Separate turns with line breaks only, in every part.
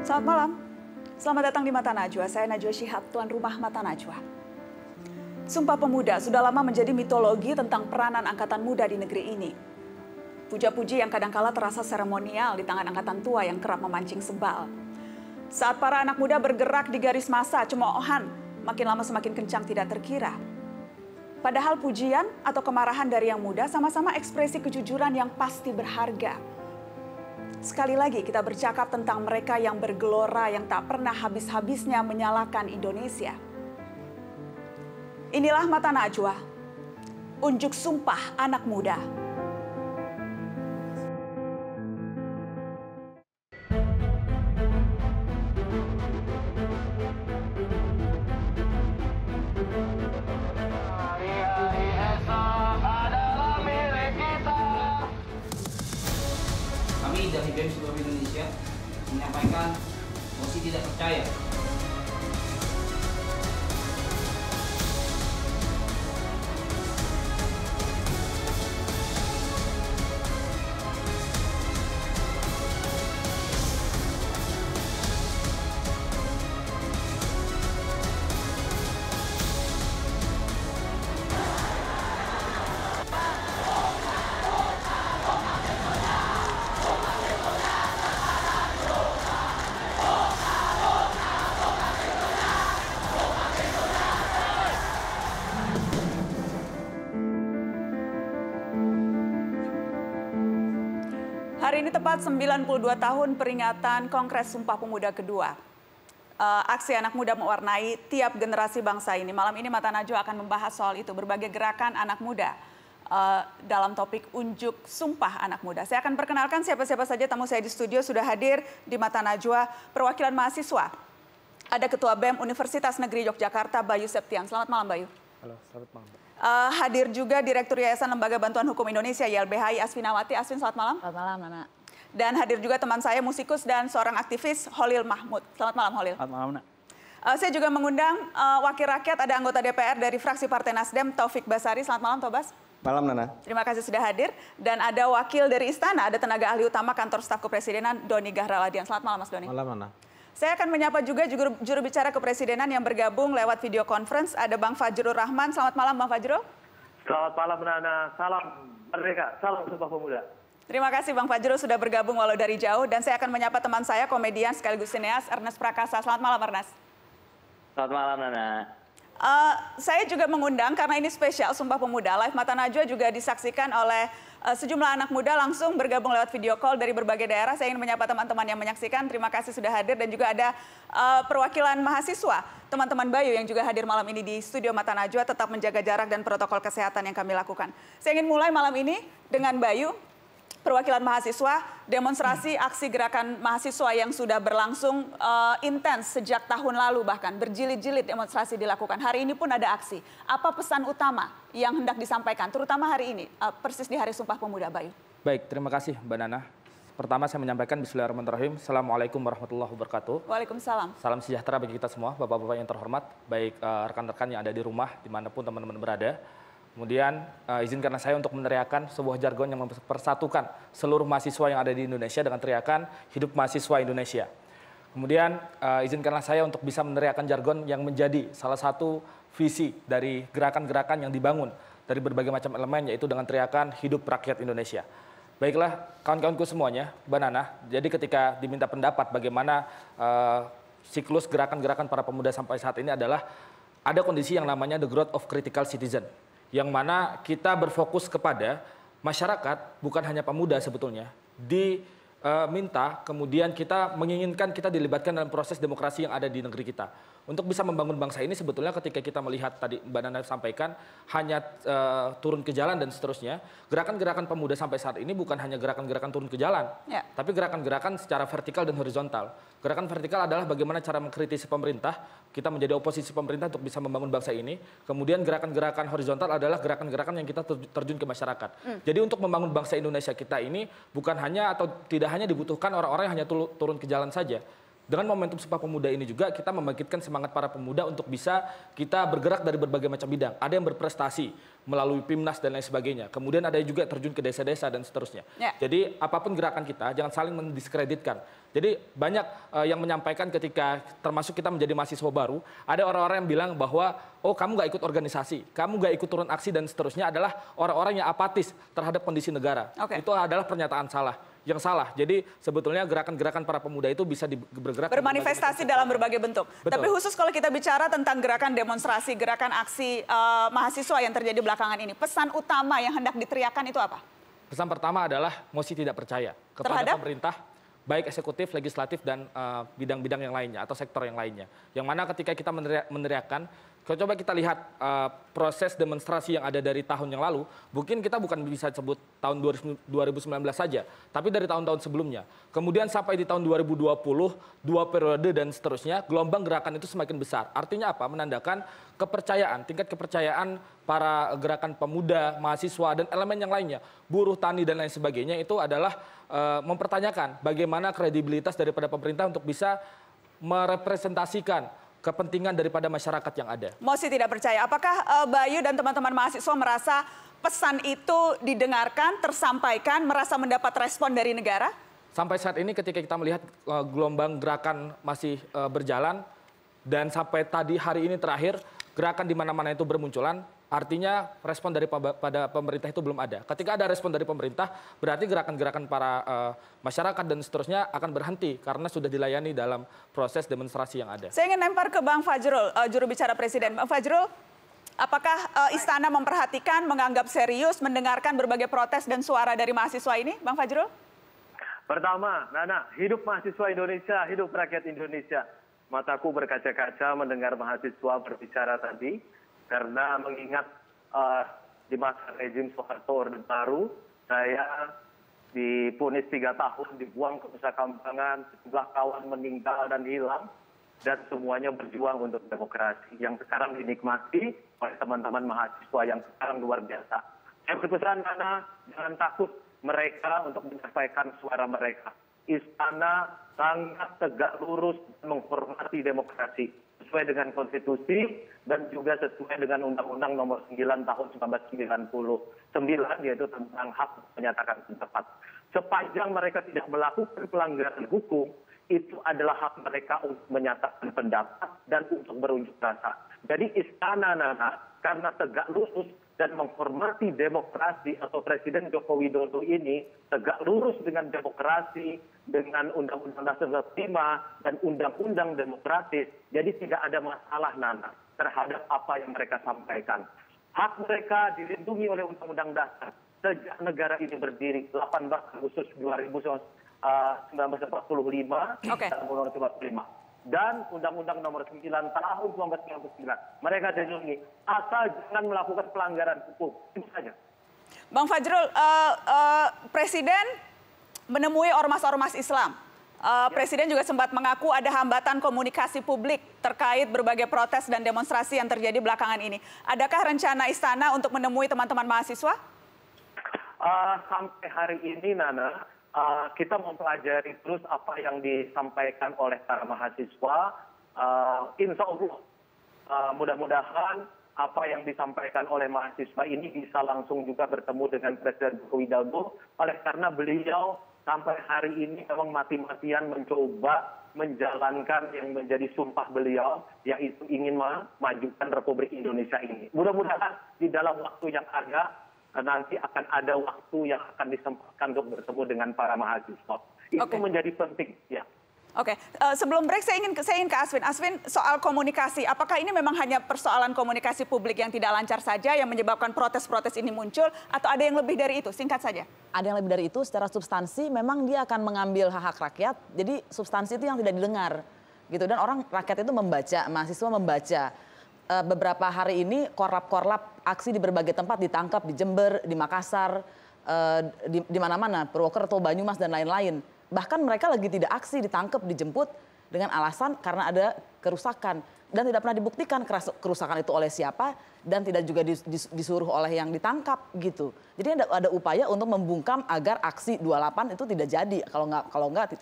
Selamat malam, selamat datang di Mata Najwa. Saya Najwa Shihab, tuan rumah Mata Najwa. Sumpah Pemuda sudah lama menjadi mitologi tentang peranan angkatan muda di negeri ini. Puja-puji yang kadangkala terasa seremonial di tangan angkatan tua yang kerap memancing sebal. Saat para anak muda bergerak di garis massa, cemoohan makin lama semakin kencang tidak terkira. Padahal pujian atau kemarahan dari yang muda sama-sama ekspresi kejujuran yang pasti berharga. Sekali lagi kita bercakap tentang mereka yang bergelora yang tak pernah habis-habisnya menyalakan Indonesia. Inilah Mata Najwa, unjuk sumpah anak muda.
Kami dari BEM seluruh Indonesia menyampaikan mosi tidak percaya.
Hari ini tepat 92 tahun peringatan Kongres Sumpah Pemuda kedua. Aksi anak muda mewarnai tiap generasi bangsa ini. Malam ini Mata Najwa akan membahas soal itu, berbagai gerakan anak muda dalam topik unjuk sumpah anak muda. Saya akan perkenalkan siapa-siapa saja tamu saya di studio sudah hadir di Mata Najwa, perwakilan mahasiswa. Ada Ketua BEM Universitas Negeri Yogyakarta, Bayu Septian. Selamat malam, Bayu.
Halo, selamat malam.
Hadir juga Direktur Yayasan Lembaga Bantuan Hukum Indonesia YLBHI Asfinawati. Asvin, selamat malam.
Selamat malam, Nana.
Dan hadir juga teman saya, musikus dan seorang aktivis, Holil Mahmud. Selamat malam, Holil.
Selamat malam, Nak.
Saya juga mengundang wakil rakyat, ada anggota DPR dari fraksi Partai Nasdem, Taufik Basari. Selamat malam, Tobas.
Malam, Nana.
Terima kasih sudah hadir. Dan ada wakil dari Istana, ada tenaga ahli utama Kantor Staf Kepresidenan, Doni Gahraladian. Selamat malam, Mas Doni.
Malam, Nana.
Saya akan menyapa juga juru bicara kepresidenan yang bergabung lewat video conference. Ada Bang Fajrul Rahman. Selamat malam, Bang Fajrul.
Selamat malam, Nana. Salam merdeka, salam Sumpah Pemuda.
Terima kasih Bang Fajrul sudah bergabung walau dari jauh. Dan saya akan menyapa teman saya, komedian sekaligus sineas, Ernest Prakasa. Selamat malam, Ernest.
Selamat malam, Nana.
Saya juga mengundang karena ini spesial Sumpah Pemuda. Live Mata Najwa juga disaksikan oleh sejumlah anak muda langsung bergabung lewat video call dari berbagai daerah. Saya ingin menyapa teman-teman yang menyaksikan. Terima kasih sudah hadir dan juga ada perwakilan mahasiswa, teman-teman Bayu yang juga hadir malam ini di studio Mata Najwa, tetap menjaga jarak dan protokol kesehatan yang kami lakukan. Saya ingin mulai malam ini dengan Bayu. Perwakilan mahasiswa, demonstrasi aksi gerakan mahasiswa yang sudah berlangsung intens sejak tahun lalu, bahkan berjilid-jilid demonstrasi dilakukan. Hari ini pun ada aksi. Apa pesan utama yang hendak disampaikan, terutama hari ini, persis di Hari Sumpah Pemuda, Bayu?
Baik, terima kasih Mbak Nana. Pertama saya menyampaikan Bismillahirrahmanirrahim. Assalamualaikum warahmatullahi wabarakatuh.
Waalaikumsalam.
Salam sejahtera bagi kita semua, Bapak-Bapak yang terhormat, baik rekan-rekan yang ada di rumah, dimanapun teman-teman berada. Kemudian izinkanlah saya untuk meneriakan sebuah jargon yang mempersatukan seluruh mahasiswa yang ada di Indonesia dengan teriakan Hidup Mahasiswa Indonesia. Kemudian izinkanlah saya untuk bisa meneriakan jargon yang menjadi salah satu visi dari gerakan-gerakan yang dibangun dari berbagai macam elemen, yaitu dengan teriakan Hidup Rakyat Indonesia. Baiklah kawan-kawanku semuanya, Mbak Nana, jadi ketika diminta pendapat bagaimana siklus gerakan-gerakan para pemuda sampai saat ini adalah ada kondisi yang namanya the growth of critical citizen, yang mana kita berfokus kepada masyarakat, bukan hanya pemuda sebetulnya, diminta kemudian kita menginginkan kita dilibatkan dalam proses demokrasi yang ada di negeri kita. Untuk bisa membangun bangsa ini sebetulnya ketika kita melihat tadi Mbak Nana sampaikan, hanya turun ke jalan dan seterusnya, gerakan-gerakan pemuda sampai saat ini bukan hanya gerakan-gerakan turun ke jalan, tapi gerakan-gerakan secara vertikal dan horizontal. Gerakan vertikal adalah bagaimana cara mengkritisi pemerintah, kita menjadi oposisi pemerintah untuk bisa membangun bangsa ini. Kemudian gerakan-gerakan horizontal adalah gerakan-gerakan yang kita terjun ke masyarakat. Jadi untuk membangun bangsa Indonesia kita ini bukan hanya atau tidak hanya dibutuhkan orang-orang yang hanya turun ke jalan saja, Dengan momentum Sumpah Pemuda ini juga kita membangkitkan semangat para pemuda untuk bisa kita bergerak dari berbagai macam bidang. Ada yang berprestasi melalui PIMNAS dan lain sebagainya. Kemudian ada juga terjun ke desa-desa dan seterusnya.
Ya.
Jadi apapun gerakan kita jangan saling mendiskreditkan. Jadi banyak yang menyampaikan ketika termasuk kita menjadi mahasiswa baru, ada orang-orang yang bilang bahwa oh kamu nggak ikut organisasi, kamu nggak ikut turun aksi dan seterusnya adalah orang-orang yang apatis terhadap kondisi negara.
Oke.
Itu adalah pernyataan salah. Yang salah. Jadi sebetulnya gerakan-gerakan para pemuda itu bisa bergerak
bermanifestasi dalam berbagai bentuk.
Betul.
Tapi khusus kalau kita bicara tentang gerakan demonstrasi, gerakan aksi mahasiswa yang terjadi belakangan ini, pesan utama yang hendak diteriakan itu apa?
Pesan pertama adalah mosi tidak percaya kepada
Terhadap?
pemerintah, baik eksekutif, legislatif, dan bidang-bidang yang lainnya atau sektor yang lainnya. Yang mana ketika kita meneriakan, kalau coba kita lihat proses demonstrasi yang ada dari tahun yang lalu, mungkin kita bukan bisa sebut tahun 2019 saja, tapi dari tahun-tahun sebelumnya. Kemudian sampai di tahun 2020, 2 periode dan seterusnya, gelombang gerakan itu semakin besar. Artinya apa? Menandakan kepercayaan, tingkat kepercayaan para gerakan pemuda, mahasiswa, dan elemen yang lainnya, buruh, tani, dan lain sebagainya, itu adalah mempertanyakan bagaimana kredibilitas daripada pemerintah untuk bisa merepresentasikan kepentingan daripada masyarakat yang ada.
Mosi tidak percaya. Apakah Bayu dan teman-teman mahasiswa merasa pesan itu didengarkan, tersampaikan, merasa mendapat respon dari negara?
Sampai saat ini ketika kita melihat gelombang gerakan masih berjalan dan sampai tadi hari ini terakhir gerakan di mana-mana itu bermunculan, artinya respon pada pemerintah itu belum ada. Ketika ada respon dari pemerintah, berarti gerakan-gerakan para masyarakat dan seterusnya akan berhenti karena sudah dilayani dalam proses demonstrasi yang ada.
Saya ingin lempar ke Bang Fajrul, juru bicara Presiden. Bang Fajrul, apakah Istana memperhatikan, menganggap serius, mendengarkan berbagai protes dan suara dari mahasiswa ini, Bang Fajrul?
Pertama, Nana, hidup mahasiswa Indonesia, hidup rakyat Indonesia. Mataku berkaca-kaca mendengar mahasiswa berbicara tadi, karena mengingat di masa rezim Soeharto Orde Baru, saya divonis 3 tahun, dibuang ke Nusa Kambangan, sejumlah kawan meninggal dan hilang, dan semuanya berjuang untuk demokrasi yang sekarang dinikmati oleh teman-teman mahasiswa yang sekarang luar biasa. Saya berpesan, Nana, jangan takut mereka untuk menyampaikan suara mereka. Istana sangat tegak lurus menghormati demokrasi sesuai dengan konstitusi dan juga sesuai dengan Undang-Undang Nomor 9 Tahun 1999 yaitu tentang hak menyatakan pendapat. Sepanjang mereka tidak melakukan pelanggaran hukum, itu adalah hak mereka untuk menyatakan pendapat dan untuk berunjuk rasa. Jadi istana, Nana, karena tegak lurus dan menghormati demokrasi atau Presiden Joko Widodo ini tegak lurus dengan demokrasi, dengan Undang-Undang Dasar 45 dan Undang-Undang demokratis. Jadi tidak ada masalah, Nana, terhadap apa yang mereka sampaikan. Hak mereka dilindungi oleh Undang-Undang Dasar sejak negara ini berdiri 18 Agustus 1945
Oke.
dan Undang-Undang 45. Dan Undang-Undang Nomor 9 Tahun 1999. Mereka dilindungi asal jangan melakukan pelanggaran hukum. Itu saja.
Bang Fajrul, Presiden menemui ormas-ormas Islam. Presiden juga sempat mengaku ada hambatan komunikasi publik terkait berbagai protes dan demonstrasi yang terjadi belakangan ini. Adakah rencana Istana untuk menemui teman-teman mahasiswa?
Sampai hari ini, Nana, kita mempelajari terus apa yang disampaikan oleh para mahasiswa. Insya Allah, mudah-mudahan apa yang disampaikan oleh mahasiswa ini bisa langsung juga bertemu dengan Presiden Joko Widodo. Oleh karena beliau sampai hari ini memang mati-matian mencoba menjalankan yang menjadi sumpah beliau, yaitu ingin memajukan Republik Indonesia ini. Mudah-mudahan di dalam waktu yang ada, nanti akan ada waktu yang akan disempatkan untuk bertemu dengan para mahasiswa. Itu menjadi penting, ya.
Oke, sebelum break saya ingin ke Aswin. Aswin, soal komunikasi, apakah ini memang hanya persoalan komunikasi publik yang tidak lancar saja yang menyebabkan protes-protes ini muncul, atau ada yang lebih dari itu? Singkat saja.
Ada yang lebih dari itu, secara substansi memang dia akan mengambil hak-hak rakyat, jadi substansi itu yang tidak didengar. Gitu. Dan rakyat itu membaca, mahasiswa membaca. Beberapa hari ini korlap-korlap aksi di berbagai tempat ditangkap, di Jember, di Makassar, di mana-mana, Purwokerto, Banyumas, dan lain-lain. Bahkan mereka lagi tidak aksi, ditangkap, dijemput dengan alasan karena ada kerusakan. Dan tidak pernah dibuktikan kerusakan itu oleh siapa dan tidak juga disuruh oleh yang ditangkap gitu. Jadi ada upaya untuk membungkam agar aksi 28 itu tidak jadi. Kalau nggak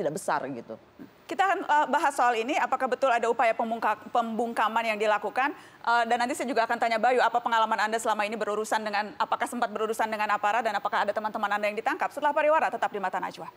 tidak besar gitu.
kita akan bahas soal ini, apakah betul ada upaya pembungkaman yang dilakukan. Dan nanti saya juga akan tanya Bayu, apa pengalaman Anda selama ini berurusan dengan, apakah sempat berurusan dengan aparat dan apakah ada teman-teman Anda yang ditangkap. Setelah pariwara, tetap di Mata Najwa.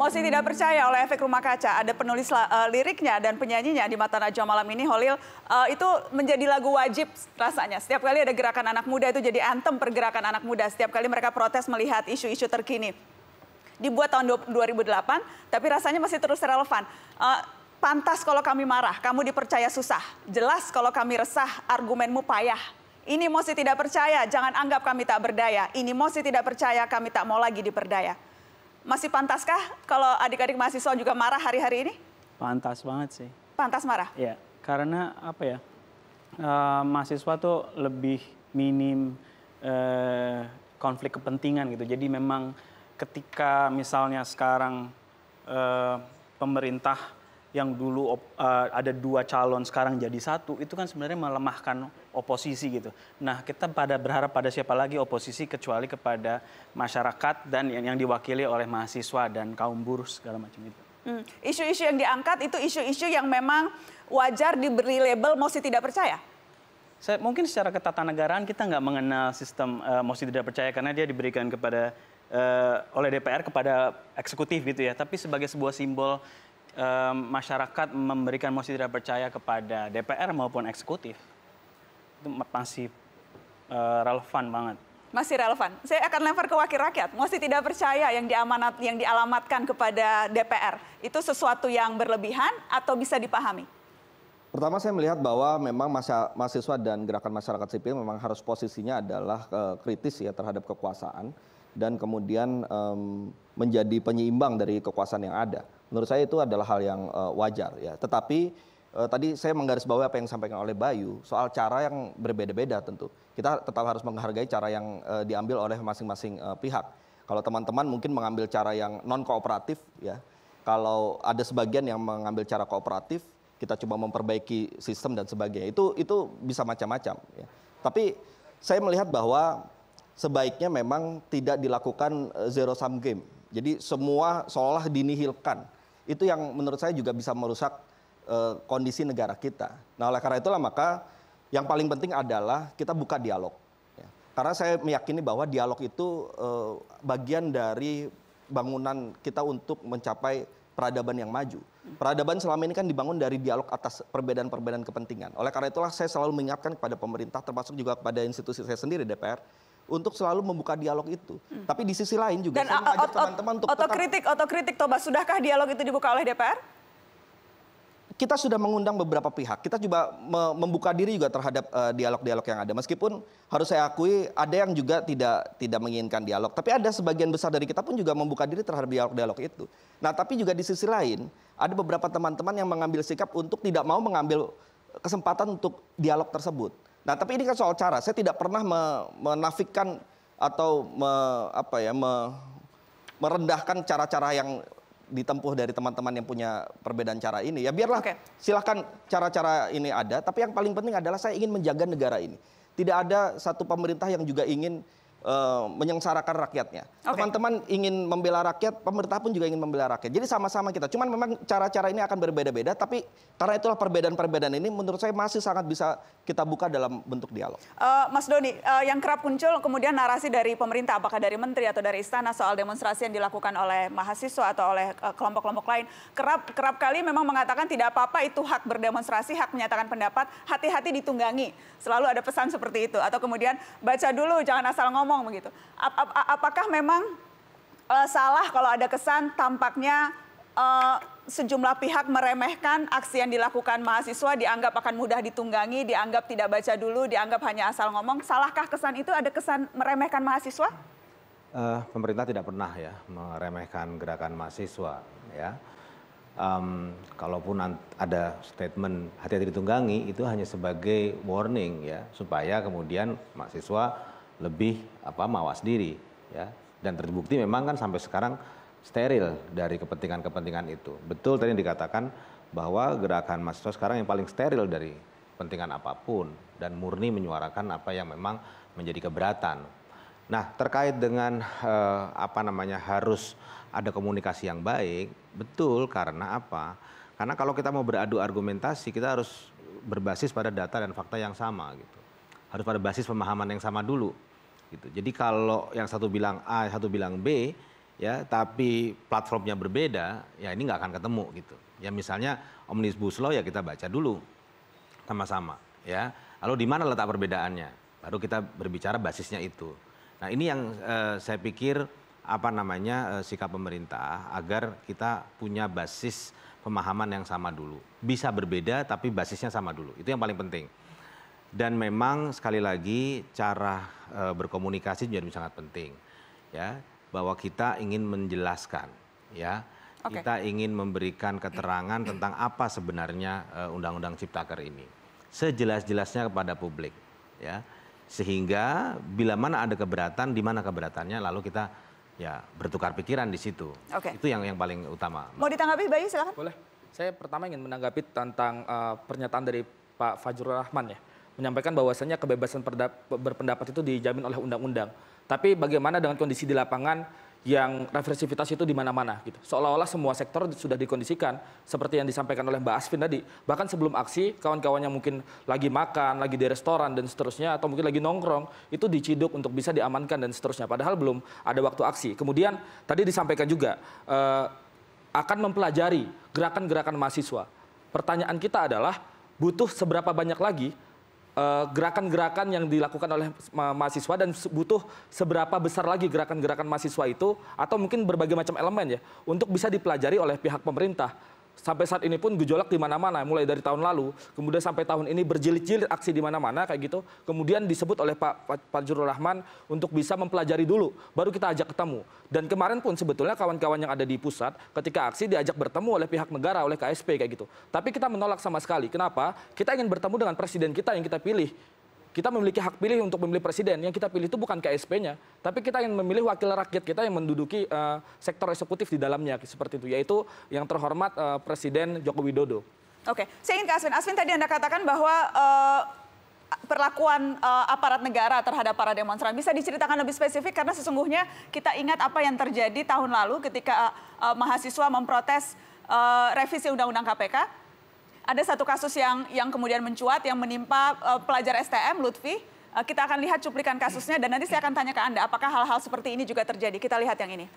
Mosi Tidak Percaya oleh Efek Rumah Kaca. Ada penulis liriknya dan penyanyinya di Mata Najwa malam ini, Holil. Itu menjadi lagu wajib rasanya. Setiap kali ada gerakan anak muda itu jadi anthem pergerakan anak muda. Setiap kali mereka protes melihat isu-isu terkini. Dibuat tahun 2008, tapi rasanya masih terus relevan. Pantas kalau kami marah, kamu dipercaya susah. Jelas kalau kami resah, argumenmu payah. Ini Mosi Tidak Percaya, jangan anggap kami tak berdaya. Ini Mosi Tidak Percaya, kami tak mau lagi diperdaya. Masih pantaskah kalau adik-adik mahasiswa juga marah hari-hari ini?
Pantas banget sih.
Pantas marah?
Iya, karena apa ya, mahasiswa tuh lebih minim konflik kepentingan gitu. Jadi memang ketika misalnya sekarang pemerintah yang dulu ada 2 calon sekarang jadi 1, itu kan sebenarnya melemahkan oposisi gitu. Nah, kita berharap pada siapa lagi oposisi kecuali kepada masyarakat dan yang diwakili oleh mahasiswa dan kaum buruh segala macam itu.
Isu-isu yang diangkat itu isu-isu yang memang wajar diberi label Mosi Tidak Percaya?
Mungkin secara ketatanegaraan kita nggak mengenal sistem Mosi Tidak Percaya karena dia diberikan kepada oleh DPR kepada eksekutif gitu ya. Tapi sebagai sebuah simbol masyarakat memberikan mosi tidak percaya kepada DPR maupun eksekutif itu masih relevan banget.
Masih relevan. Saya akan lempar ke wakil rakyat. Mosi tidak percaya yang dialamatkan kepada DPR itu sesuatu yang berlebihan atau bisa dipahami?
Pertama saya melihat bahwa memang mahasiswa dan gerakan masyarakat sipil memang harus posisinya adalah kritis ya terhadap kekuasaan dan kemudian menjadi penyeimbang dari kekuasaan yang ada. Menurut saya itu adalah hal yang wajar ya. Tetapi tadi saya menggarisbawahi apa yang disampaikan oleh Bayu soal cara yang berbeda-beda tentu. Kita tetap harus menghargai cara yang diambil oleh masing-masing pihak. Kalau teman-teman mungkin mengambil cara yang non kooperatif ya. Kalau ada sebagian yang mengambil cara kooperatif, kita coba memperbaiki sistem dan sebagainya. Itu bisa macam-macam ya. Tapi saya melihat bahwa sebaiknya memang tidak dilakukan zero sum game. Jadi semua seolah dinihilkan. Itu yang menurut saya juga bisa merusak kondisi negara kita. Nah oleh karena itulah maka yang paling penting adalah kita buka dialog. Ya. Karena saya meyakini bahwa dialog itu bagian dari bangunan kita untuk mencapai peradaban yang maju. Peradaban selama ini kan dibangun dari dialog atas perbedaan-perbedaan kepentingan. Oleh karena itulah saya selalu mengingatkan kepada pemerintah termasuk juga kepada institusi saya sendiri DPR untuk selalu membuka dialog itu. Tapi di sisi lain juga
dan
saya mengajak teman-teman untuk
otokritik Tobas, sudahkah dialog itu dibuka oleh DPR?
Kita sudah mengundang beberapa pihak. Kita juga membuka diri juga terhadap dialog-dialog yang ada. Meskipun harus saya akui ada yang juga tidak menginginkan dialog. Tapi ada sebagian besar dari kita pun juga membuka diri terhadap dialog-dialog itu. Nah tapi juga di sisi lain ada beberapa teman-teman yang mengambil sikap untuk tidak mau mengambil kesempatan untuk dialog tersebut. Nah, tapi ini kan soal cara. Saya tidak pernah menafikan atau merendahkan cara-cara yang ditempuh dari teman-teman yang punya perbedaan cara ini. Ya biarlah, silakan cara-cara ini ada. Tapi yang paling penting adalah saya ingin menjaga negara ini. Tidak ada satu pemerintah yang juga ingin menyengsarakan rakyatnya.
Oke.
Teman-teman ingin membela rakyat, pemerintah pun juga ingin membela rakyat. Jadi sama-sama kita. Cuman memang cara-cara ini akan berbeda-beda, tapi karena itulah perbedaan-perbedaan ini menurut saya masih sangat bisa kita buka dalam bentuk dialog.
Mas Doni, yang kerap muncul kemudian narasi dari pemerintah, apakah dari menteri atau dari istana soal demonstrasi yang dilakukan oleh mahasiswa atau oleh kelompok-kelompok lain, kerap kali memang mengatakan tidak apa-apa, itu hak berdemonstrasi, hak menyatakan pendapat, hati-hati ditunggangi. Selalu ada pesan seperti itu. Atau kemudian baca dulu, jangan asal ngomong begitu. Apakah memang salah kalau ada kesan tampaknya sejumlah pihak meremehkan aksi yang dilakukan mahasiswa, dianggap akan mudah ditunggangi, dianggap tidak baca dulu, dianggap hanya asal ngomong. Salahkah kesan itu, ada kesan meremehkan mahasiswa?
Pemerintah tidak pernah ya meremehkan gerakan mahasiswa ya. Kalaupun ada statement hati-hati ditunggangi, itu hanya sebagai warning ya, supaya kemudian mahasiswa lebih mawas diri ya. Dan terbukti memang kan sampai sekarang steril dari kepentingan-kepentingan itu. Betul tadi yang dikatakan bahwa gerakan mahasiswa sekarang yang paling steril dari kepentingan apapun dan murni menyuarakan apa yang memang menjadi keberatan. Nah, terkait dengan harus ada komunikasi yang baik, betul, karena apa? Karena kalau kita mau beradu argumentasi, kita harus berbasis pada data dan fakta yang sama gitu. Harus pada basis pemahaman yang sama dulu gitu. Jadi kalau yang satu bilang A, yang satu bilang B, ya, tapi platformnya berbeda, ya ini nggak akan ketemu gitu. Ya misalnya Omnibus Law ya kita baca dulu sama-sama, ya. Lalu di mana letak perbedaannya? Baru kita berbicara basisnya itu. Nah ini yang saya pikir sikap pemerintah agar kita punya basis pemahaman yang sama dulu. Bisa berbeda tapi basisnya sama dulu. Itu yang paling penting. Dan memang sekali lagi cara berkomunikasi menjadi sangat penting, ya, bahwa kita ingin menjelaskan, ya, kita ingin memberikan keterangan tentang apa sebenarnya Undang-Undang Ciptaker ini, sejelas-jelasnya kepada publik, ya, sehingga bila mana ada keberatan, di mana keberatannya, lalu kita ya bertukar pikiran di situ. Itu yang paling utama.
Mau ditanggapi, Bayu, silakan.
Boleh. Saya pertama ingin menanggapi tentang pernyataan dari Pak Fajrul Rahman ya. Menyampaikan bahwasannya kebebasan berpendapat itu dijamin oleh undang-undang. Tapi bagaimana dengan kondisi di lapangan yang represivitas itu di mana-mana gitu. Seolah-olah semua sektor sudah dikondisikan seperti yang disampaikan oleh Mbak Asvin tadi. Bahkan sebelum aksi, kawan-kawannya mungkin lagi makan, lagi di restoran dan seterusnya, atau mungkin lagi nongkrong, itu diciduk untuk bisa diamankan dan seterusnya. Padahal belum ada waktu aksi. Kemudian tadi disampaikan juga akan mempelajari gerakan-gerakan mahasiswa. Pertanyaan kita adalah butuh seberapa banyak lagi gerakan-gerakan yang dilakukan oleh mahasiswa dan butuh seberapa besar lagi gerakan-gerakan mahasiswa itu atau mungkin berbagai macam elemen ya untuk bisa dipelajari oleh pihak pemerintah. Sampai saat ini pun gejolak di mana-mana, mulai dari tahun lalu, kemudian sampai tahun ini berjilid-jilid aksi di mana-mana kayak gitu. Kemudian disebut oleh Pak Fajrul Rahman untuk bisa mempelajari dulu, baru kita ajak ketemu. Dan kemarin pun sebetulnya kawan-kawan yang ada di pusat ketika aksi diajak bertemu oleh pihak negara, oleh KSP kayak gitu. Tapi kita menolak sama sekali. Kenapa? Kita ingin bertemu dengan presiden kita yang kita pilih. Kita memiliki hak pilih untuk memilih presiden. Yang kita pilih itu bukan KSP-nya, tapi kita ingin memilih wakil rakyat kita yang menduduki sektor eksekutif di dalamnya, seperti itu, yaitu yang terhormat Presiden Joko Widodo.
Oke, saya ingin ke Asvin. Asvin, tadi Anda katakan bahwa perlakuan aparat negara terhadap para demonstran bisa diceritakan lebih spesifik karena sesungguhnya kita ingat apa yang terjadi tahun lalu ketika mahasiswa memprotes revisi Undang-Undang KPK. Ada satu kasus yang kemudian mencuat yang menimpa pelajar STM, Lutfi. Kita akan lihat cuplikan kasusnya dan nanti saya akan tanya ke Anda apakah hal-hal seperti ini juga terjadi. Kita lihat yang ini.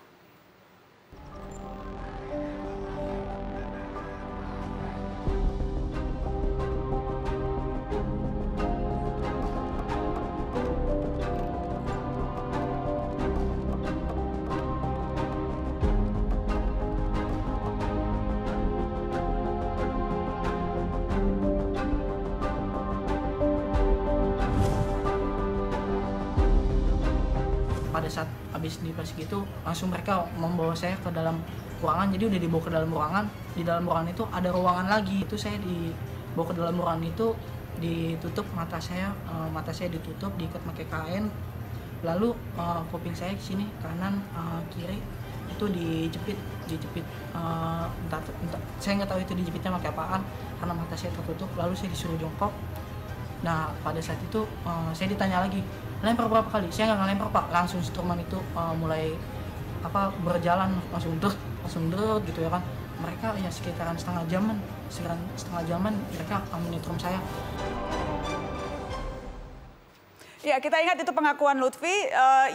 Pada saat habis dipres gitu langsung mereka membawa saya ke dalam ruangan, jadi udah dibawa ke dalam ruangan. Di dalam ruangan itu ada ruangan lagi, itu saya dibawa ke dalam ruangan itu, ditutup mata saya ditutup, diikat pakai kain, lalu kuping saya sini kanan kiri itu dijepit entah saya nggak tahu itu dijepitnya pakai apaan karena mata saya tertutup. Lalu saya disuruh jongkok, Nah pada saat itu saya ditanya lagi, lempar berapa kali? Saya nggak ngelempar Pak, langsung instrumen itu mulai berjalan langsung deret gitu ya kan. Mereka ya sekitaran setengah jaman mereka menyetrum saya.
Ya, kita ingat itu pengakuan Lutfi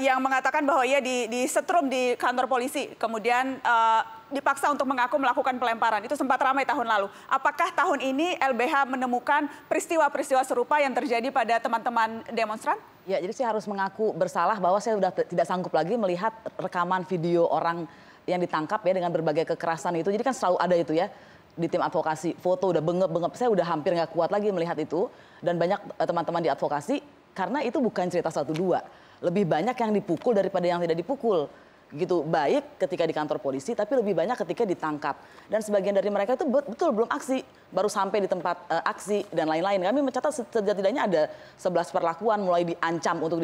yang mengatakan bahwa ia disetrum di kantor polisi, kemudian dipaksa untuk mengaku melakukan pelemparan. Itu sempat ramai tahun lalu. Apakah tahun ini LBH menemukan peristiwa-peristiwa serupa yang terjadi pada teman-teman demonstran?
Ya, jadi saya harus mengaku bersalah bahwa saya sudah tidak sanggup lagi melihat rekaman video orang yang ditangkap ya dengan berbagai kekerasan itu. Jadi kan selalu ada itu ya di tim advokasi. Foto udah bengep-bengep, saya udah hampir nggak kuat lagi melihat itu. Dan banyak teman-teman di advokasi, karena itu bukan cerita 1-2. Lebih banyak yang dipukul daripada yang tidak dipukul. Gitu, baik ketika di kantor polisi, tapi lebih banyak ketika ditangkap. Dan sebagian dari mereka itu betul belum aksi, baru sampai di tempat aksi dan lain-lain. Kami mencatat setidaknya ada 11 perlakuan, mulai diancam untuk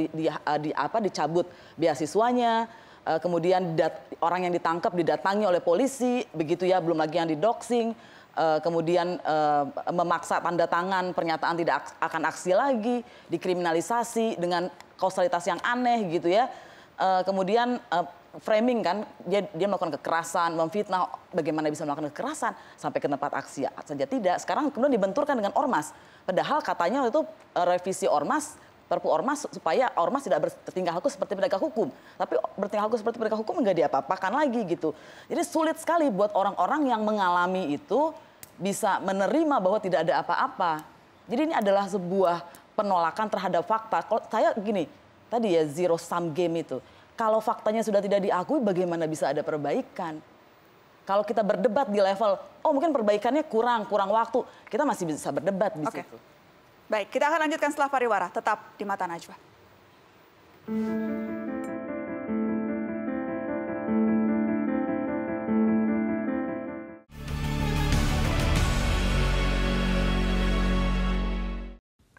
dicabut beasiswanya, kemudian orang yang ditangkap didatangi oleh polisi, begitu ya, belum lagi yang didoxing, kemudian memaksa tanda tangan pernyataan tidak akan aksi lagi, dikriminalisasi dengan kausalitas yang aneh gitu ya. Kemudian framing kan, dia melakukan kekerasan, memfitnah, bagaimana bisa melakukan kekerasan sampai ke tempat aksi saja tidak. Sekarang kemudian dibenturkan dengan ormas. Padahal katanya itu revisi ormas, Perpu ormas supaya ormas tidak bertingkah laku seperti penegak hukum. Tapi bertingkah laku seperti penegak hukum nggak diapa-apakan lagi gitu. Jadi sulit sekali buat orang-orang yang mengalami itu bisa menerima bahwa tidak ada apa-apa. Jadi ini adalah sebuah penolakan terhadap fakta. Kalau saya gini, tadi ya zero sum game itu. Kalau faktanya sudah tidak diakui, bagaimana bisa ada perbaikan? Kalau kita berdebat di level, oh mungkin perbaikannya kurang waktu, kita masih bisa berdebat di situ.
Baik, kita akan lanjutkan setelah pariwara. Tetap di Mata Najwa.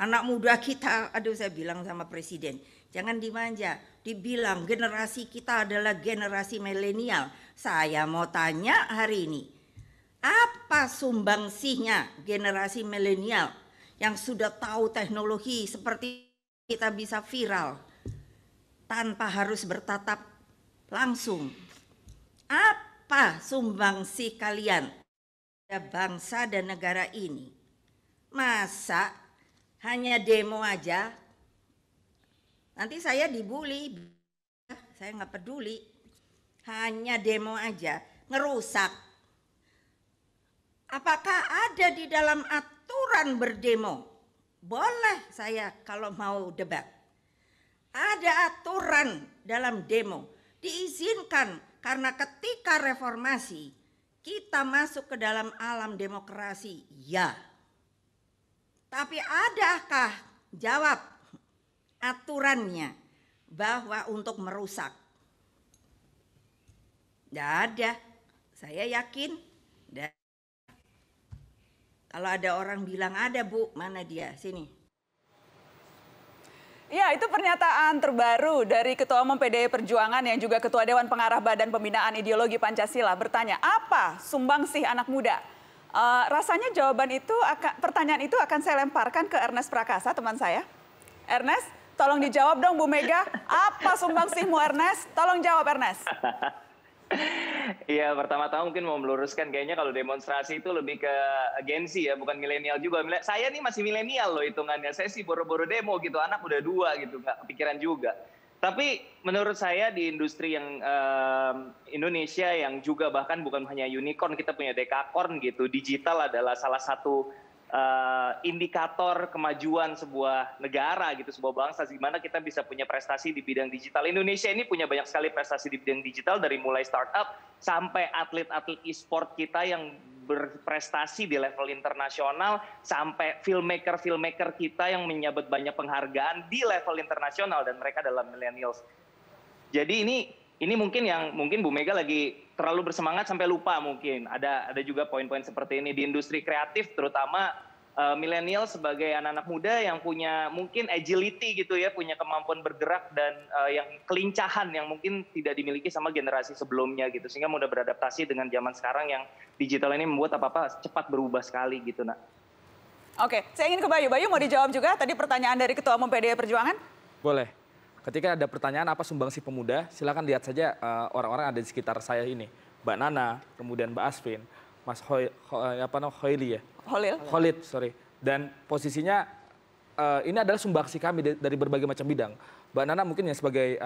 Anak muda kita, aduh saya bilang sama Presiden, jangan dimanja. Dibilang generasi kita adalah generasi milenial. Saya mau tanya hari ini, apa sumbangsihnya generasi milenial yang sudah tahu teknologi seperti kita bisa viral tanpa harus bertatap langsung? Apa sumbangsih kalian pada bangsa dan negara ini? Masa hanya demo aja? Nanti saya dibully, saya nggak peduli. Hanya demo aja, ngerusak. Apakah ada di dalam aturan berdemo? Boleh saya kalau mau debat. Ada aturan dalam demo, diizinkan karena ketika reformasi kita masuk ke dalam alam demokrasi, ya. Tapi adakah jawab aturannya bahwa untuk merusak? Tidak ada, saya yakin. Kalau ada orang bilang ada Bu, mana dia? Sini.
Ya, itu pernyataan terbaru dari Ketua Umum PDI Perjuangan yang juga Ketua Dewan Pengarah Badan Pembinaan Ideologi Pancasila bertanya, apa sumbangsih anak muda? Rasanya pertanyaan itu akan saya lemparkan ke Ernest Prakasa, teman saya. Ernest, tolong dijawab dong Bu Mega, apa sumbangsihmu Ernest? Tolong jawab Ernest.
Iya, pertama-tama mungkin mau meluruskan, kayaknya kalau demonstrasi itu lebih ke agensi ya, bukan milenial juga. Saya nih masih milenial loh hitungannya, saya sih boro-boro demo gitu, anak udah 2 gitu, nggak kepikiran juga. Tapi menurut saya di industri yang Indonesia yang juga bahkan bukan hanya unicorn, kita punya dekakorn gitu, digital adalah salah satu indikator kemajuan sebuah negara gitu, sebuah bangsa, gimana kita bisa punya prestasi di bidang digital. Indonesia ini punya banyak sekali prestasi di bidang digital, dari mulai startup sampai atlet-atlet e-sport kita yang berprestasi di level internasional, sampai filmmaker kita yang menyabet banyak penghargaan di level internasional, dan mereka adalah millennials. Jadi ini mungkin Bu Mega lagi terlalu bersemangat sampai lupa, mungkin ada juga poin-poin seperti ini di industri kreatif, terutama milenial sebagai anak-anak muda yang punya mungkin agility gitu ya, punya kemampuan bergerak dan yang kelincahan yang mungkin tidak dimiliki sama generasi sebelumnya gitu, sehingga mudah beradaptasi dengan zaman sekarang yang digital ini membuat apa-apa cepat berubah sekali gitu, Nak.
Oke, saya ingin ke Bayu. Bayu mau dijawab juga tadi pertanyaan dari Ketua Umum PDI Perjuangan?
Boleh. Ketika ada pertanyaan apa sumbangsi pemuda, silakan lihat saja orang-orang ada di sekitar saya ini. Mbak Nana, kemudian Mbak Asvin, Mas Hoili ya? Khalid, sorry. Dan posisinya ini adalah sumbangsi kami dari berbagai macam bidang. Mbak Nana mungkin yang sebagai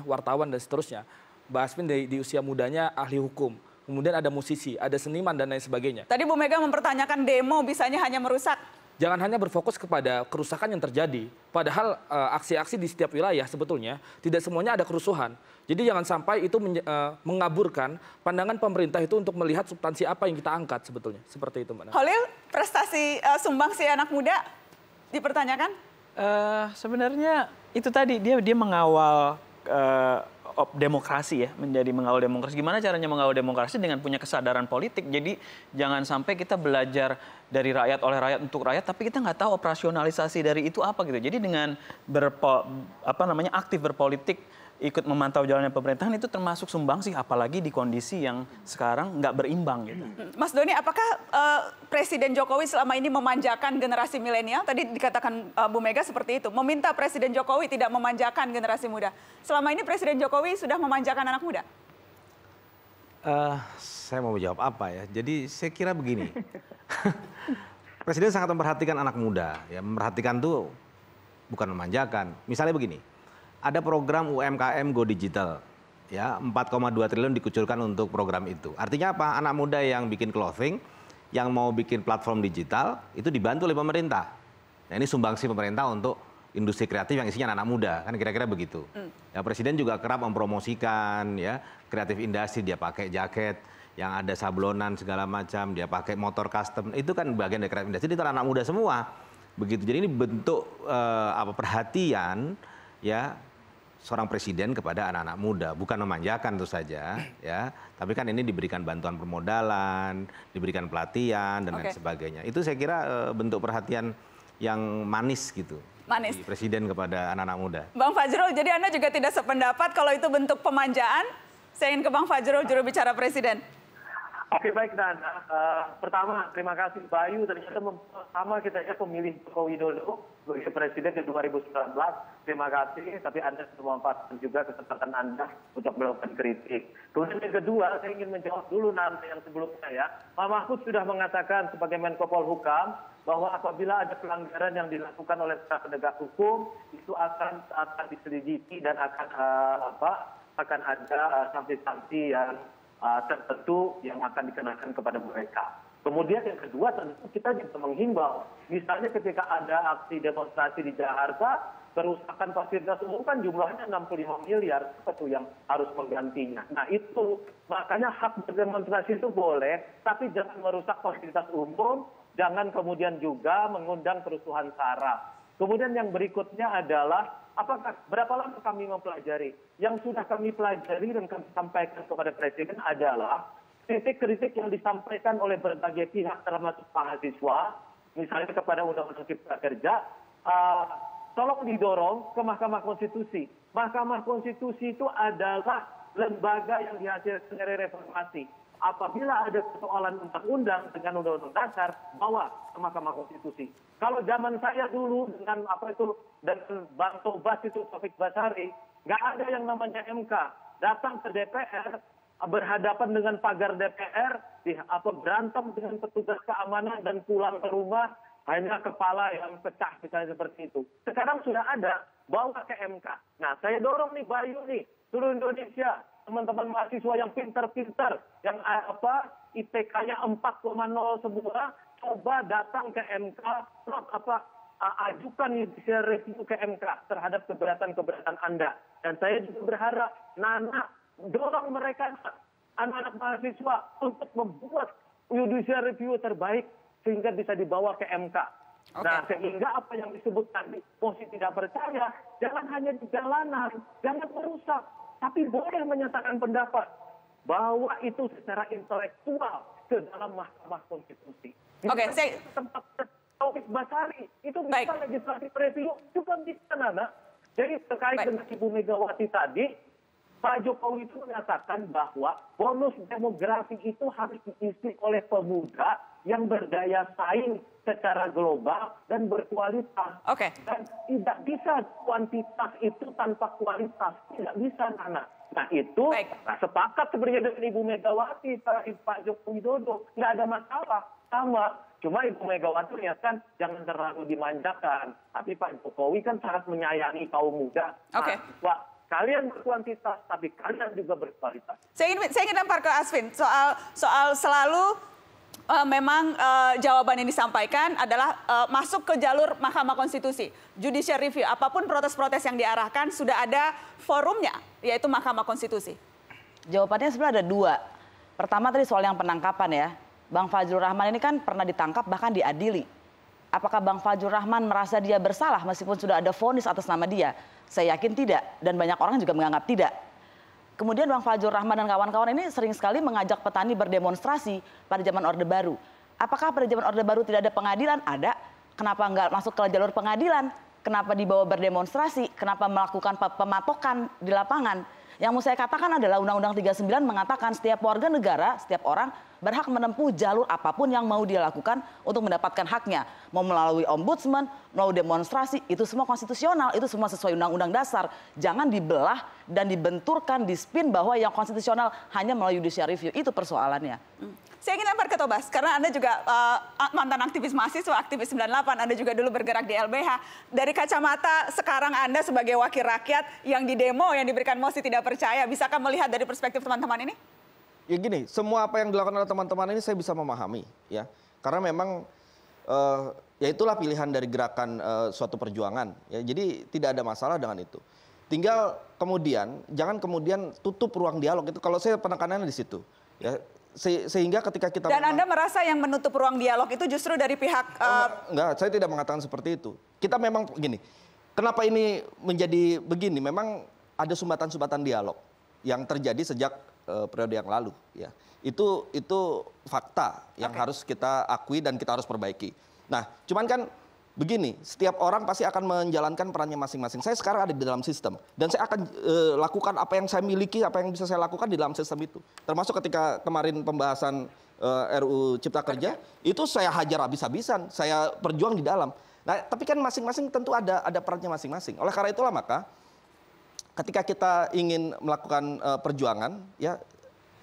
wartawan dan seterusnya. Mbak Asvin di usia mudanya ahli hukum. Kemudian ada musisi, ada seniman dan lain sebagainya.
Tadi Bu Mega mempertanyakan demo bisanya hanya merusak.
Jangan hanya berfokus kepada kerusakan yang terjadi. Padahal aksi-aksi di setiap wilayah sebetulnya tidak semuanya ada kerusuhan. Jadi jangan sampai itu mengaburkan pandangan pemerintah itu untuk melihat substansi apa yang kita angkat sebetulnya. Seperti itu, Mbak Nana.
Holil, prestasi sumbangsi anak muda dipertanyakan?
Sebenarnya itu tadi dia mengawal demokrasi ya, menjadi mengawal demokrasi. Gimana caranya mengawal demokrasi dengan punya kesadaran politik. Jadi jangan sampai kita belajar dari rakyat oleh rakyat untuk rakyat, tapi kita nggak tahu operasionalisasi dari itu apa gitu. Jadi dengan aktif berpolitik, ikut memantau jalannya pemerintahan itu termasuk sumbangsi, apalagi di kondisi yang sekarang nggak berimbang gitu.
Mas Doni, apakah Presiden Jokowi selama ini memanjakan generasi milenial? Tadi dikatakan Bu Mega seperti itu, meminta Presiden Jokowi tidak memanjakan generasi muda. Selama ini Presiden Jokowi sudah memanjakan anak muda?
Saya mau jawab apa ya? Jadi saya kira begini, Presiden sangat memperhatikan anak muda. Ya, memperhatikan tuh bukan memanjakan. Misalnya begini, ada program UMKM Go Digital, ya 4,2 triliun dikucurkan untuk program itu. Artinya apa? Anak muda yang bikin clothing, yang mau bikin platform digital, itu dibantu oleh pemerintah. Nah, ini sumbangsi pemerintah untuk industri kreatif yang isinya anak muda, kan kira-kira begitu. Ya, Presiden juga kerap mempromosikan ya kreatif industri, dia pakai jaket yang ada sablonan segala macam, dia pakai motor custom, itu kan bagian dari kreatif industri, itu anak muda semua. Begitu. Jadi ini bentuk perhatian ya seorang presiden kepada anak-anak muda, bukan memanjakan tentu saja ya, tapi kan ini diberikan bantuan permodalan, diberikan pelatihan dan lain sebagainya. Itu saya kira bentuk perhatian yang manis gitu.
Manis.
Presiden kepada anak-anak muda.
Bang Fajrul, jadi Anda juga tidak sependapat kalau itu bentuk pemanjaan? Saya ingin ke Bang Fajrul, juru bicara Presiden.
Oke, baik, Nana. Pertama, terima kasih Bayu. Ternyata sama kita ya pemilih Jokowi Widodo sebagai Presiden di 2019. Terima kasih, tapi Anda sudah memanfaatkan juga kesempatan Anda untuk melakukan kritik. Kemudian yang kedua, saya ingin menjawab dulu nanti yang sebelumnya ya. Pak Mahfud sudah mengatakan sebagai Menko Polhukam bahwa apabila ada pelanggaran yang dilakukan oleh penegak hukum, itu akan diselidiki dan akan ada sanksi-sanksi yang tertentu yang akan dikenakan kepada mereka. Kemudian yang kedua tentu kita juga menghimbau, misalnya ketika ada aksi demonstrasi di Jakarta, kerusakan fasilitas umum kan jumlahnya 65 miliar, itu yang harus menggantinya. Nah itu, makanya hak berdemonstrasi itu boleh, tapi jangan merusak fasilitas umum, jangan kemudian juga mengundang kerusuhan sara. Kemudian yang berikutnya adalah, berapa lama kami mempelajari? Yang sudah kami pelajari dan kami sampaikan kepada Presiden adalah kritik-kritik yang disampaikan oleh berbagai pihak termasuk mahasiswa, misalnya kepada Undang-Undang Cipta Kerja, tolong didorong ke Mahkamah Konstitusi. Mahkamah Konstitusi itu adalah lembaga yang dihasilkan dari reformasi. Apabila ada persoalan undang-undang dengan undang-undang dasar, bawa ke Mahkamah Konstitusi. Kalau zaman saya dulu dengan dengan Bang Tobas itu Taufik Basari, nggak ada yang namanya MK. Datang ke DPR, berhadapan dengan pagar DPR, berantem dengan petugas keamanan dan pulang ke rumah hanya kepala yang pecah misalnya seperti itu. Sekarang sudah ada, bawa ke MK. Nah, saya dorong nih Bayu nih, seluruh Indonesia, teman-teman mahasiswa yang pintar-pintar, yang IPK-nya 4,0 semua, coba datang ke MK, ajukan judicial review ke MK terhadap keberatan-keberatan Anda. Dan saya juga berharap Nana dorong mereka, anak-anak mahasiswa, untuk membuat judicial review terbaik sehingga bisa dibawa ke MK. Nah, sehingga apa yang disebut tadi, mosi tidak percaya, jangan hanya di jalanan, jangan merusak, tapi boleh menyatakan pendapat bahwa itu secara intelektual ke dalam Mahkamah Konstitusi.
Saya
tempat Taufik Basari itu bisa legislatif review juga bisa, Nana. Jadi terkait dengan Ibu Megawati tadi, Pak Jokowi itu mengatakan bahwa bonus demografi itu harus diisi oleh pemuda yang berdaya saing secara global dan berkualitas.
Oke.
Dan tidak bisa kuantitas itu tanpa kualitas. Tidak bisa, Nana. Nah itu, sepakat sebenarnya dengan Ibu Megawati, Pak Joko Widodo. Nggak ada masalah. Sama. Cuma Ibu Megawati kan jangan terlalu dimanjakan. Tapi Pak Jokowi kan sangat menyayangi kaum muda.
Oke.
Wah, kalian berkuantitas, tapi kalian juga berkualitas.
Saya ingin lempar ke Asvin soal selalu memang jawaban yang disampaikan adalah masuk ke jalur Mahkamah Konstitusi, judicial review, apapun protes-protes yang diarahkan sudah ada forumnya, yaitu Mahkamah Konstitusi.
Jawabannya sebenarnya ada dua. Pertama tadi soal yang penangkapan ya. Bang Fajrul Rahman ini kan pernah ditangkap bahkan diadili. Apakah Bang Fajrul Rahman merasa dia bersalah meskipun sudah ada vonis atas nama dia? Saya yakin tidak, dan banyak orang juga menganggap tidak. Kemudian Bang Fajrul Rahman dan kawan-kawan ini sering sekali mengajak petani berdemonstrasi pada zaman Orde Baru. Apakah pada zaman Orde Baru tidak ada pengadilan? Ada. Kenapa nggak masuk ke jalur pengadilan? Kenapa dibawa berdemonstrasi? Kenapa melakukan pematokan di lapangan? Yang mau saya katakan adalah Undang-Undang 39 mengatakan setiap warga negara, setiap orang berhak menempuh jalur apapun yang mau dia lakukan untuk mendapatkan haknya. Mau melalui ombudsman, melalui demonstrasi, itu semua konstitusional, itu semua sesuai Undang-Undang Dasar. Jangan dibelah dan dibenturkan, dispin bahwa yang konstitusional hanya melalui judicial review. Itu persoalannya.
Saya ingin lempar ke Tobas, karena Anda juga mantan aktivis mahasiswa, aktivis 98, Anda juga dulu bergerak di LBH. Dari kacamata sekarang Anda sebagai wakil rakyat yang di demo, yang diberikan mosi tidak percaya, bisakah melihat dari perspektif teman-teman ini?
Ya gini, semua apa yang dilakukan oleh teman-teman ini saya bisa memahami, ya. Karena memang ya itulah pilihan dari gerakan suatu perjuangan. Ya. Jadi tidak ada masalah dengan itu. Tinggal kemudian, jangan kemudian tutup ruang dialog itu. Kalau saya penekanannya di situ, ya. Sehingga ketika kita...
Dan Anda merasa yang menutup ruang dialog itu justru dari pihak...
Enggak, saya tidak mengatakan seperti itu. Kita memang gini, kenapa ini menjadi begini? Memang ada sumbatan-sumbatan dialog yang terjadi sejak periode yang lalu. Ya. Itu fakta yang harus kita akui dan kita harus perbaiki. Nah, cuman kan begini, setiap orang pasti akan menjalankan perannya masing-masing. Saya sekarang ada di dalam sistem dan saya akan lakukan apa yang saya miliki, apa yang bisa saya lakukan di dalam sistem itu. Termasuk ketika kemarin pembahasan RUU Cipta Kerja, itu saya hajar habis-habisan, saya berjuang di dalam. Nah, tapi kan masing-masing tentu ada perannya masing-masing. Oleh karena itulah maka ketika kita ingin melakukan perjuangan, ya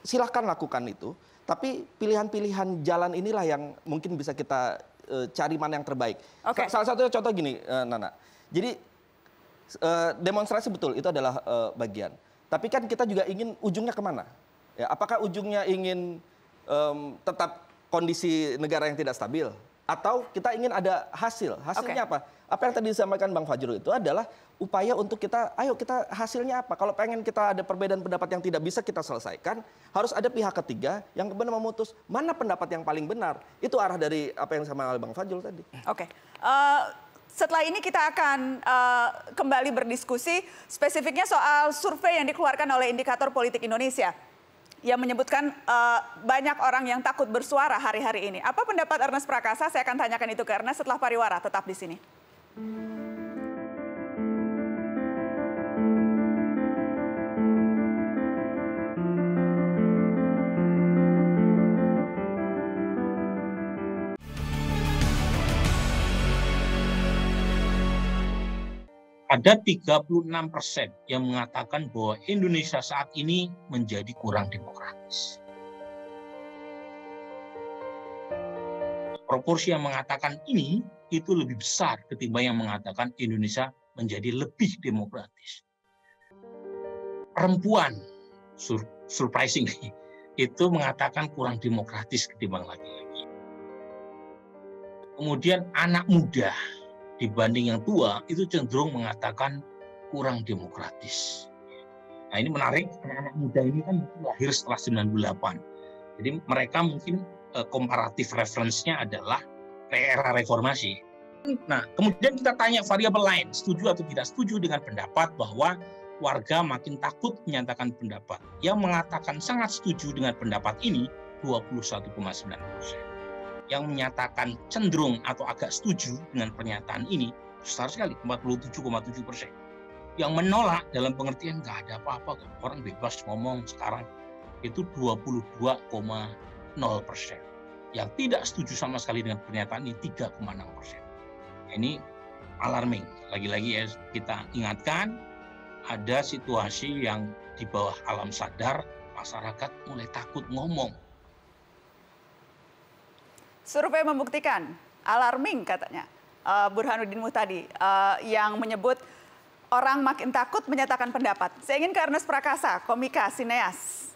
silahkan lakukan itu. Tapi pilihan-pilihan jalan inilah yang mungkin bisa kita cari mana yang terbaik.
Okay.
Salah satunya contoh gini, Nana. Jadi demonstrasi betul itu adalah bagian. Tapi kan kita juga ingin ujungnya kemana? Ya, apakah ujungnya ingin tetap kondisi negara yang tidak stabil? Atau kita ingin ada hasil? Hasilnya apa? Apa yang tadi disampaikan Bang Fajrul itu adalah upaya untuk kita, ayo kita hasilnya apa? Kalau pengen kita ada perbedaan pendapat yang tidak bisa kita selesaikan, harus ada pihak ketiga yang kemudian memutus mana pendapat yang paling benar. Itu arah dari apa yang disampaikan oleh Bang Fajrul tadi.
Oke. Setelah ini kita akan kembali berdiskusi spesifiknya soal survei yang dikeluarkan oleh Indikator Politik Indonesia yang menyebutkan banyak orang yang takut bersuara hari-hari ini. Apa pendapat Ernest Prakasa? Saya akan tanyakan itu ke Ernest setelah pariwara. Tetap di sini.
Ada 36% yang mengatakan bahwa Indonesia saat ini menjadi kurang demokratis. Proporsi yang mengatakan ini itu lebih besar ketimbang yang mengatakan Indonesia menjadi lebih demokratis. Perempuan, surprisingly, itu mengatakan kurang demokratis ketimbang laki-laki. Kemudian anak muda dibanding yang tua itu cenderung mengatakan kurang demokratis. Nah ini menarik, anak-anak muda ini kan lahir setelah 98. Jadi mereka mungkin komparatif referensinya adalah era reformasi. Nah kemudian kita tanya variabel lain, setuju atau tidak setuju dengan pendapat bahwa warga makin takut menyatakan pendapat. Yang mengatakan sangat setuju dengan pendapat ini 21,9%. Yang menyatakan cenderung atau agak setuju dengan pernyataan ini besar sekali, 47,7%. Yang menolak dalam pengertian nggak ada apa-apa, orang bebas ngomong sekarang, itu 22,0%. yang tidak setuju sama sekali dengan pernyataan ini 3,6%. Ini alarming. Lagi-lagi ya kita ingatkan, ada situasi yang di bawah alam sadar, masyarakat mulai takut ngomong.
Survei membuktikan, alarming katanya Burhanuddin Muhtadi yang menyebut orang makin takut menyatakan pendapat. Saya ingin ke Ernest Prakasa, komika, sineas.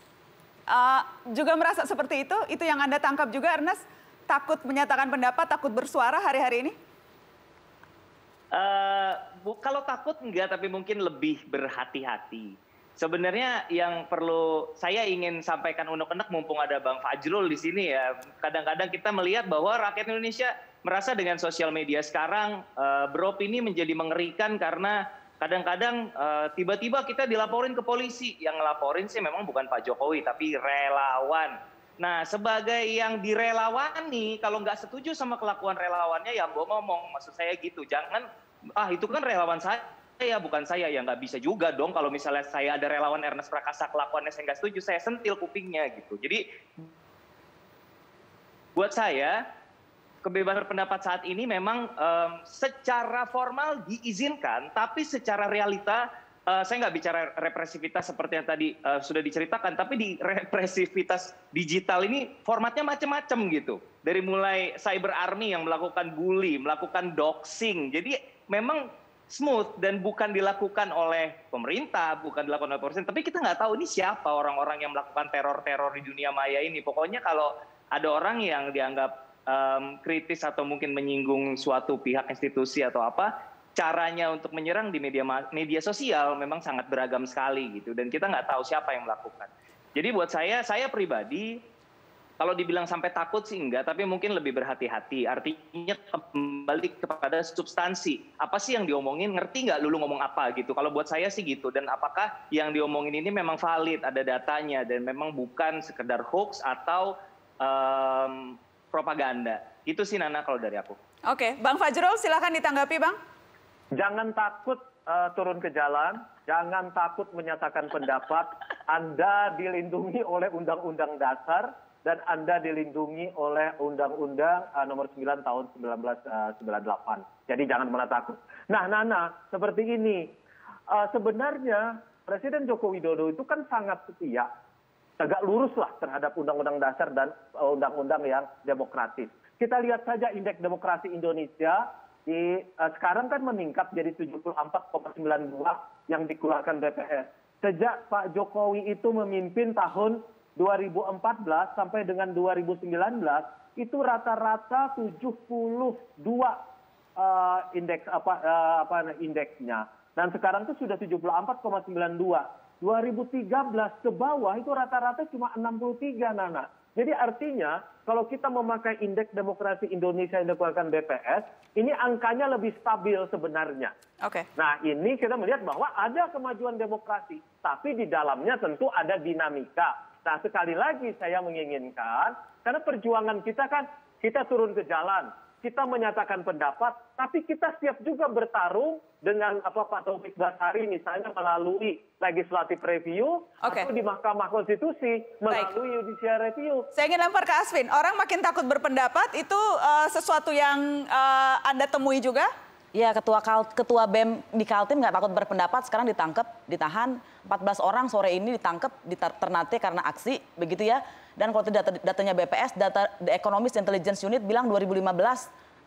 Juga merasa seperti itu yang Anda tangkap juga, Ernest? Takut menyatakan pendapat, takut bersuara hari-hari ini?
Kalau takut enggak, tapi mungkin lebih berhati-hati. Sebenarnya yang perlu saya ingin sampaikan unek-unek mumpung ada Bang Fajrul di sini ya. Kadang-kadang kita melihat bahwa rakyat Indonesia merasa dengan sosial media sekarang beropini menjadi mengerikan karena kadang-kadang tiba-tiba kita dilaporin ke polisi. Yang ngelaporin sih memang bukan Pak Jokowi, tapi relawan. Nah, sebagai yang direlawani, kalau nggak setuju sama kelakuan relawannya, ya ngomong. Maksud saya gitu, jangan, itu kan relawan saya, bukan saya. Ya nggak bisa juga dong kalau misalnya saya ada relawan Ernest Prakasa, kelakuannya saya nggak setuju, saya sentil kupingnya gitu. Jadi, buat saya, kebebasan pendapat saat ini memang secara formal diizinkan, tapi secara realita, saya nggak bicara represivitas seperti yang tadi sudah diceritakan, tapi di represivitas digital ini formatnya macam-macam gitu. Dari mulai cyber army yang melakukan bully, melakukan doxing, jadi memang smooth dan bukan dilakukan oleh pemerintah, bukan dilakukan oleh polisi, tapi kita nggak tahu ini siapa orang-orang yang melakukan teror-teror di dunia maya ini. Pokoknya kalau ada orang yang dianggap kritis atau mungkin menyinggung suatu pihak, institusi atau apa, caranya untuk menyerang di media sosial memang sangat beragam sekali gitu, dan kita nggak tahu siapa yang melakukan. Jadi buat saya pribadi, kalau dibilang sampai takut sih enggak, tapi mungkin lebih berhati-hati. Artinya kembali kepada substansi. Apa sih yang diomongin, ngerti nggak lu ngomong apa gitu. Kalau buat saya sih gitu, dan apakah yang diomongin ini memang valid, ada datanya, dan memang bukan sekedar hoax atau propaganda. Itu sih Nana kalau dari aku. Oke, Bang Fajrul silakan ditanggapi Bang.
Jangan takut turun ke jalan, jangan takut menyatakan pendapat. Anda dilindungi oleh Undang-Undang Dasar dan Anda dilindungi oleh Undang-Undang Nomor 9 Tahun 1998. Jadi jangan pernah takut. Nah Nana, seperti ini. Sebenarnya Presiden Joko Widodo itu kan sangat setia, tegak lurus lah terhadap Undang-Undang Dasar dan undang-undang yang demokratis. Kita lihat saja indeks demokrasi Indonesia sekarang kan meningkat jadi 74,92 yang dikeluarkan BPS. Sejak Pak Jokowi itu memimpin tahun 2014 sampai dengan 2019 itu rata-rata 72 indeksnya. Dan sekarang itu sudah 74,92. 2013 ke bawah itu rata-rata cuma 63, Nana. Jadi artinya kalau kita memakai indeks demokrasi Indonesia yang dikeluarkan BPS, ini angkanya lebih stabil sebenarnya.
Oke.
Nah ini kita melihat bahwa ada kemajuan demokrasi, tapi di dalamnya tentu ada dinamika. Nah sekali lagi saya menginginkan, karena perjuangan kita kan kita turun ke jalan, kita menyatakan pendapat, tapi kita siap juga bertarung dengan Pak Taufik Basari misalnya melalui legislative review atau di Mahkamah Konstitusi melalui judicial review.
Saya ingin lempar ke Asvin, orang makin takut berpendapat itu sesuatu yang Anda temui juga?
Ya, ketua BEM di Kaltim nggak takut berpendapat, sekarang ditangkap, ditahan. 14 orang sore ini ditangkap di Ternate karena aksi, begitu ya. Dan kalau datanya BPS, data The Economist Intelligence Unit bilang 2015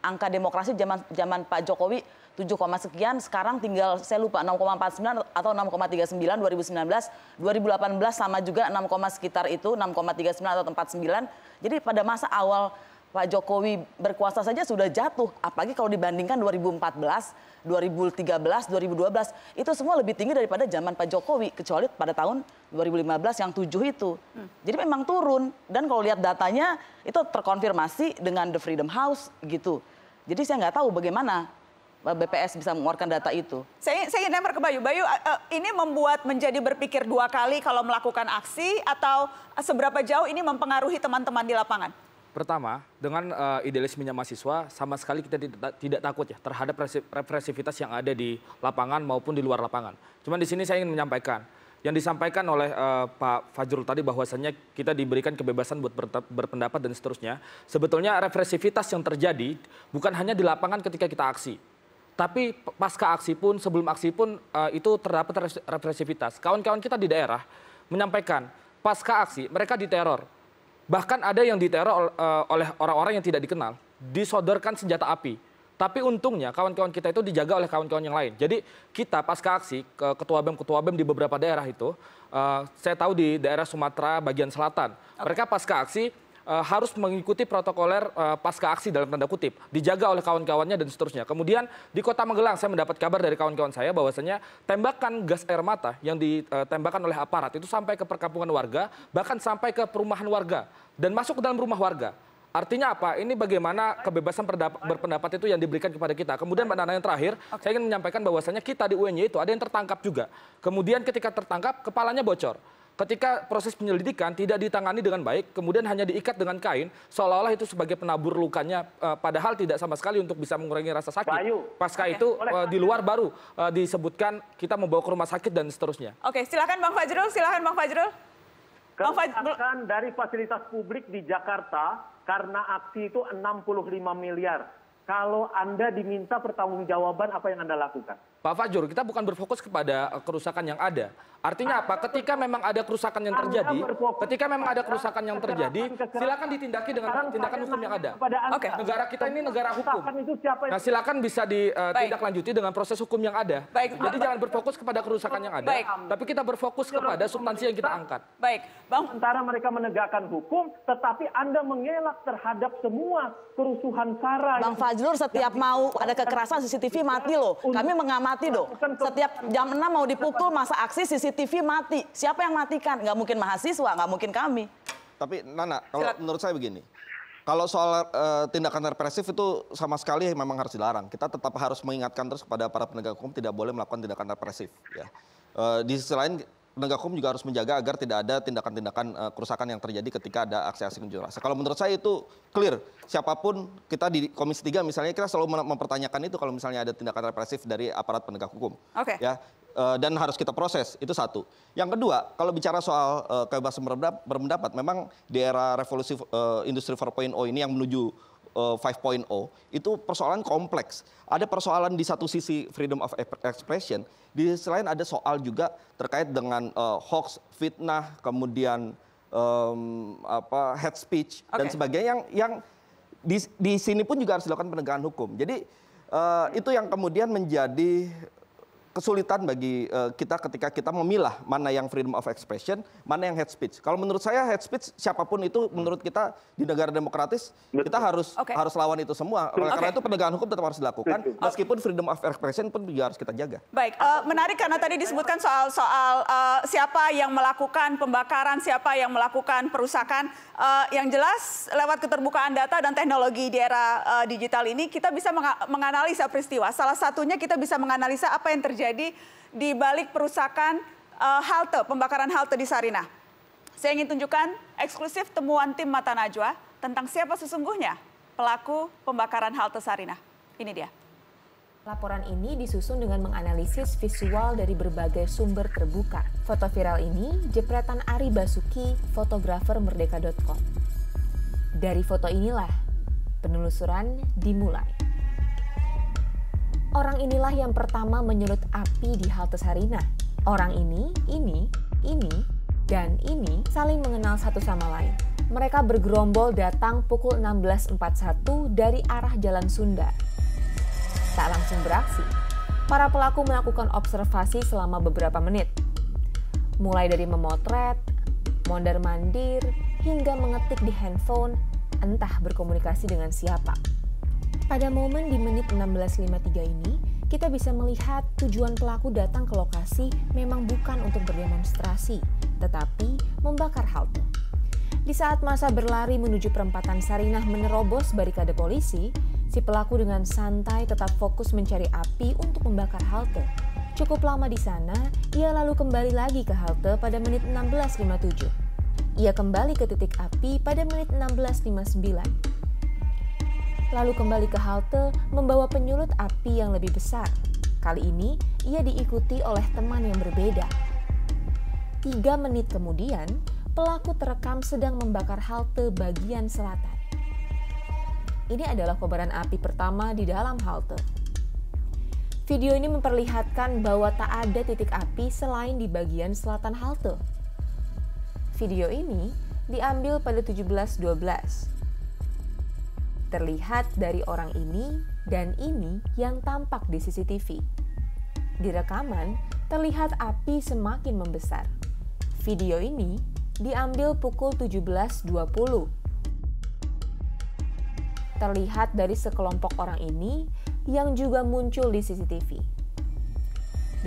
angka demokrasi zaman Pak Jokowi 7, sekian, sekarang tinggal saya lupa 6,49 atau 6,39 2019, 2018 sama juga 6, sekitar itu 6,39 atau 49. Jadi pada masa awal Pak Jokowi berkuasa saja sudah jatuh, apalagi kalau dibandingkan 2014, 2013, 2012 itu semua lebih tinggi daripada zaman Pak Jokowi, kecuali pada tahun 2015 yang 7 itu. Jadi memang turun, dan kalau lihat datanya itu terkonfirmasi dengan The Freedom House gitu. Jadi saya nggak tahu bagaimana BPS bisa mengeluarkan data itu.
Saya ingin lempar ke Bayu. Bayu, ini membuat menjadi berpikir 2 kali kalau melakukan aksi, atau seberapa jauh ini mempengaruhi teman-teman di lapangan?
Pertama, dengan idealismenya mahasiswa, sama sekali kita tidak takut ya terhadap represivitas yang ada di lapangan maupun di luar lapangan. Cuman di sini saya ingin menyampaikan, yang disampaikan oleh Pak Fajrul tadi bahwasannya kita diberikan kebebasan buat berpendapat dan seterusnya. Sebetulnya represivitas yang terjadi bukan hanya di lapangan ketika kita aksi. Tapi pasca aksi pun, sebelum aksi pun itu terdapat represivitas. Kawan-kawan kita di daerah menyampaikan pasca aksi mereka diteror. Bahkan ada yang diteror oleh orang-orang yang tidak dikenal. Disodorkan senjata api. Tapi untungnya kawan-kawan kita itu dijaga oleh kawan-kawan yang lain. Jadi kita pasca aksi, ketua BEM di beberapa daerah itu, saya tahu di daerah Sumatera bagian selatan, mereka pasca aksi harus mengikuti protokoler pasca aksi dalam tanda kutip, dijaga oleh kawan-kawannya dan seterusnya. Kemudian di Kota Magelang saya mendapat kabar dari kawan-kawan saya bahwasanya tembakan gas air mata yang ditembakkan oleh aparat itu sampai ke perkampungan warga, bahkan sampai ke perumahan warga dan masuk ke dalam rumah warga. Artinya apa? Ini bagaimana kebebasan berpendapat itu yang diberikan kepada kita. Kemudian Mbak Nana yang terakhir, saya ingin menyampaikan bahwasanya kita di UNY itu ada yang tertangkap juga. Kemudian ketika tertangkap, kepalanya bocor. Ketika proses penyelidikan tidak ditangani dengan baik, kemudian hanya diikat dengan kain, seolah-olah itu sebagai penabur lukanya, padahal tidak sama sekali untuk bisa mengurangi rasa sakit. Pasca itu di luar baru disebutkan kita membawa ke rumah sakit dan seterusnya.
Oke, silakan Bang Fajrul,
Kerusakan dari fasilitas publik di Jakarta karena aksi itu 65 miliar. Kalau Anda diminta pertanggungjawaban, apa yang Anda lakukan?
Pak Fajrul, kita bukan berfokus kepada kerusakan yang ada. Artinya apa? Ketika memang ada kerusakan yang terjadi, silakan ditindaki dengan tindakan hukum yang ada.
Oke.
Negara kita ini negara hukum. Nah, silakan bisa ditindaklanjuti dengan proses hukum yang ada. Jadi jangan berfokus kepada kerusakan yang ada, tapi kita berfokus kepada substansi yang kita angkat.
Baik, Bang.
Sementara mereka menegakkan hukum, tetapi Anda mengelak terhadap semua kerusuhan SARA.
Bang Fajrul, setiap mau ada kekerasan CCTV mati loh. Kami mengamati loh. Setiap jam 6 mau dipukul masa aksi CCTV mati. Siapa yang matikan? Nggak mungkin mahasiswa, nggak mungkin kami.
Tapi Nana, kalau menurut saya begini. Kalau soal tindakan represif itu sama sekali memang harus dilarang. Kita tetap harus mengingatkan terus kepada para penegak hukum tidak boleh melakukan tindakan represif. Ya. Di sisi lain, penegak hukum juga harus menjaga agar tidak ada tindakan-tindakan kerusakan yang terjadi ketika ada aksi-aksi unjuk rasa. Kalau menurut saya itu clear. Siapapun kita di Komisi 3 misalnya kita selalu mempertanyakan itu kalau misalnya ada tindakan represif dari aparat penegak hukum.
Oke.
Ya. Dan harus kita proses, itu satu. Yang kedua, kalau bicara soal kebebasan berpendapat, memang di era revolusi industri 4.0 ini yang menuju 5.0, itu persoalan kompleks. Ada persoalan di satu sisi freedom of expression, di sisi lain ada soal juga terkait dengan hoax, fitnah, kemudian hate speech, dan sebagainya yang di sini pun juga harus dilakukan penegakan hukum. Jadi itu yang kemudian menjadi kesulitan bagi kita ketika kita memilah mana yang freedom of expression, mana yang hate speech. Kalau menurut saya hate speech siapapun itu menurut kita di negara demokratis kita harus lawan itu semua. Karena itu penegakan hukum tetap harus dilakukan meskipun freedom of expression pun juga harus kita jaga.
Baik, menarik karena tadi disebutkan soal siapa yang melakukan pembakaran, siapa yang melakukan perusakan. Yang jelas lewat keterbukaan data dan teknologi di era digital ini kita bisa menganalisa peristiwa. Salah satunya kita bisa menganalisa apa yang terjadi di balik perusakan pembakaran halte di Sarinah. Saya ingin tunjukkan eksklusif temuan tim Mata Najwa tentang siapa sesungguhnya pelaku pembakaran halte Sarinah. Ini dia.
Laporan ini disusun dengan menganalisis visual dari berbagai sumber terbuka. Foto viral ini jepretan Ari Basuki, fotografer merdeka.com. Dari foto inilah penelusuran dimulai. Orang inilah yang pertama menyulut api di halte Sarinah. Orang ini, dan ini saling mengenal satu sama lain. Mereka bergerombol datang pukul 16.41 dari arah Jalan Sunda. Tak langsung beraksi, para pelaku melakukan observasi selama beberapa menit. Mulai dari memotret, mondar-mandir, hingga mengetik di handphone, entah berkomunikasi dengan siapa. Pada momen di menit 16.53 ini, kita bisa melihat tujuan pelaku datang ke lokasi memang bukan untuk berdemonstrasi, tetapi membakar halte. Di saat masa berlari menuju perempatan Sarinah menerobos barikade polisi, si pelaku dengan santai tetap fokus mencari api untuk membakar halte. Cukup lama di sana, ia lalu kembali lagi ke halte pada menit 16.57. Ia kembali ke titik api pada menit 16.59. Lalu kembali ke halte membawa penyulut api yang lebih besar. Kali ini ia diikuti oleh teman yang berbeda. 3 menit kemudian, pelaku terekam sedang membakar halte bagian selatan. Ini adalah kobaran api pertama di dalam halte. Video ini memperlihatkan bahwa tak ada titik api selain di bagian selatan halte. Video ini diambil pada 17.12. Terlihat dari orang ini dan ini yang tampak di CCTV. Di rekaman, terlihat api semakin membesar. Video ini diambil pukul 17.20. Terlihat dari sekelompok orang ini yang juga muncul di CCTV.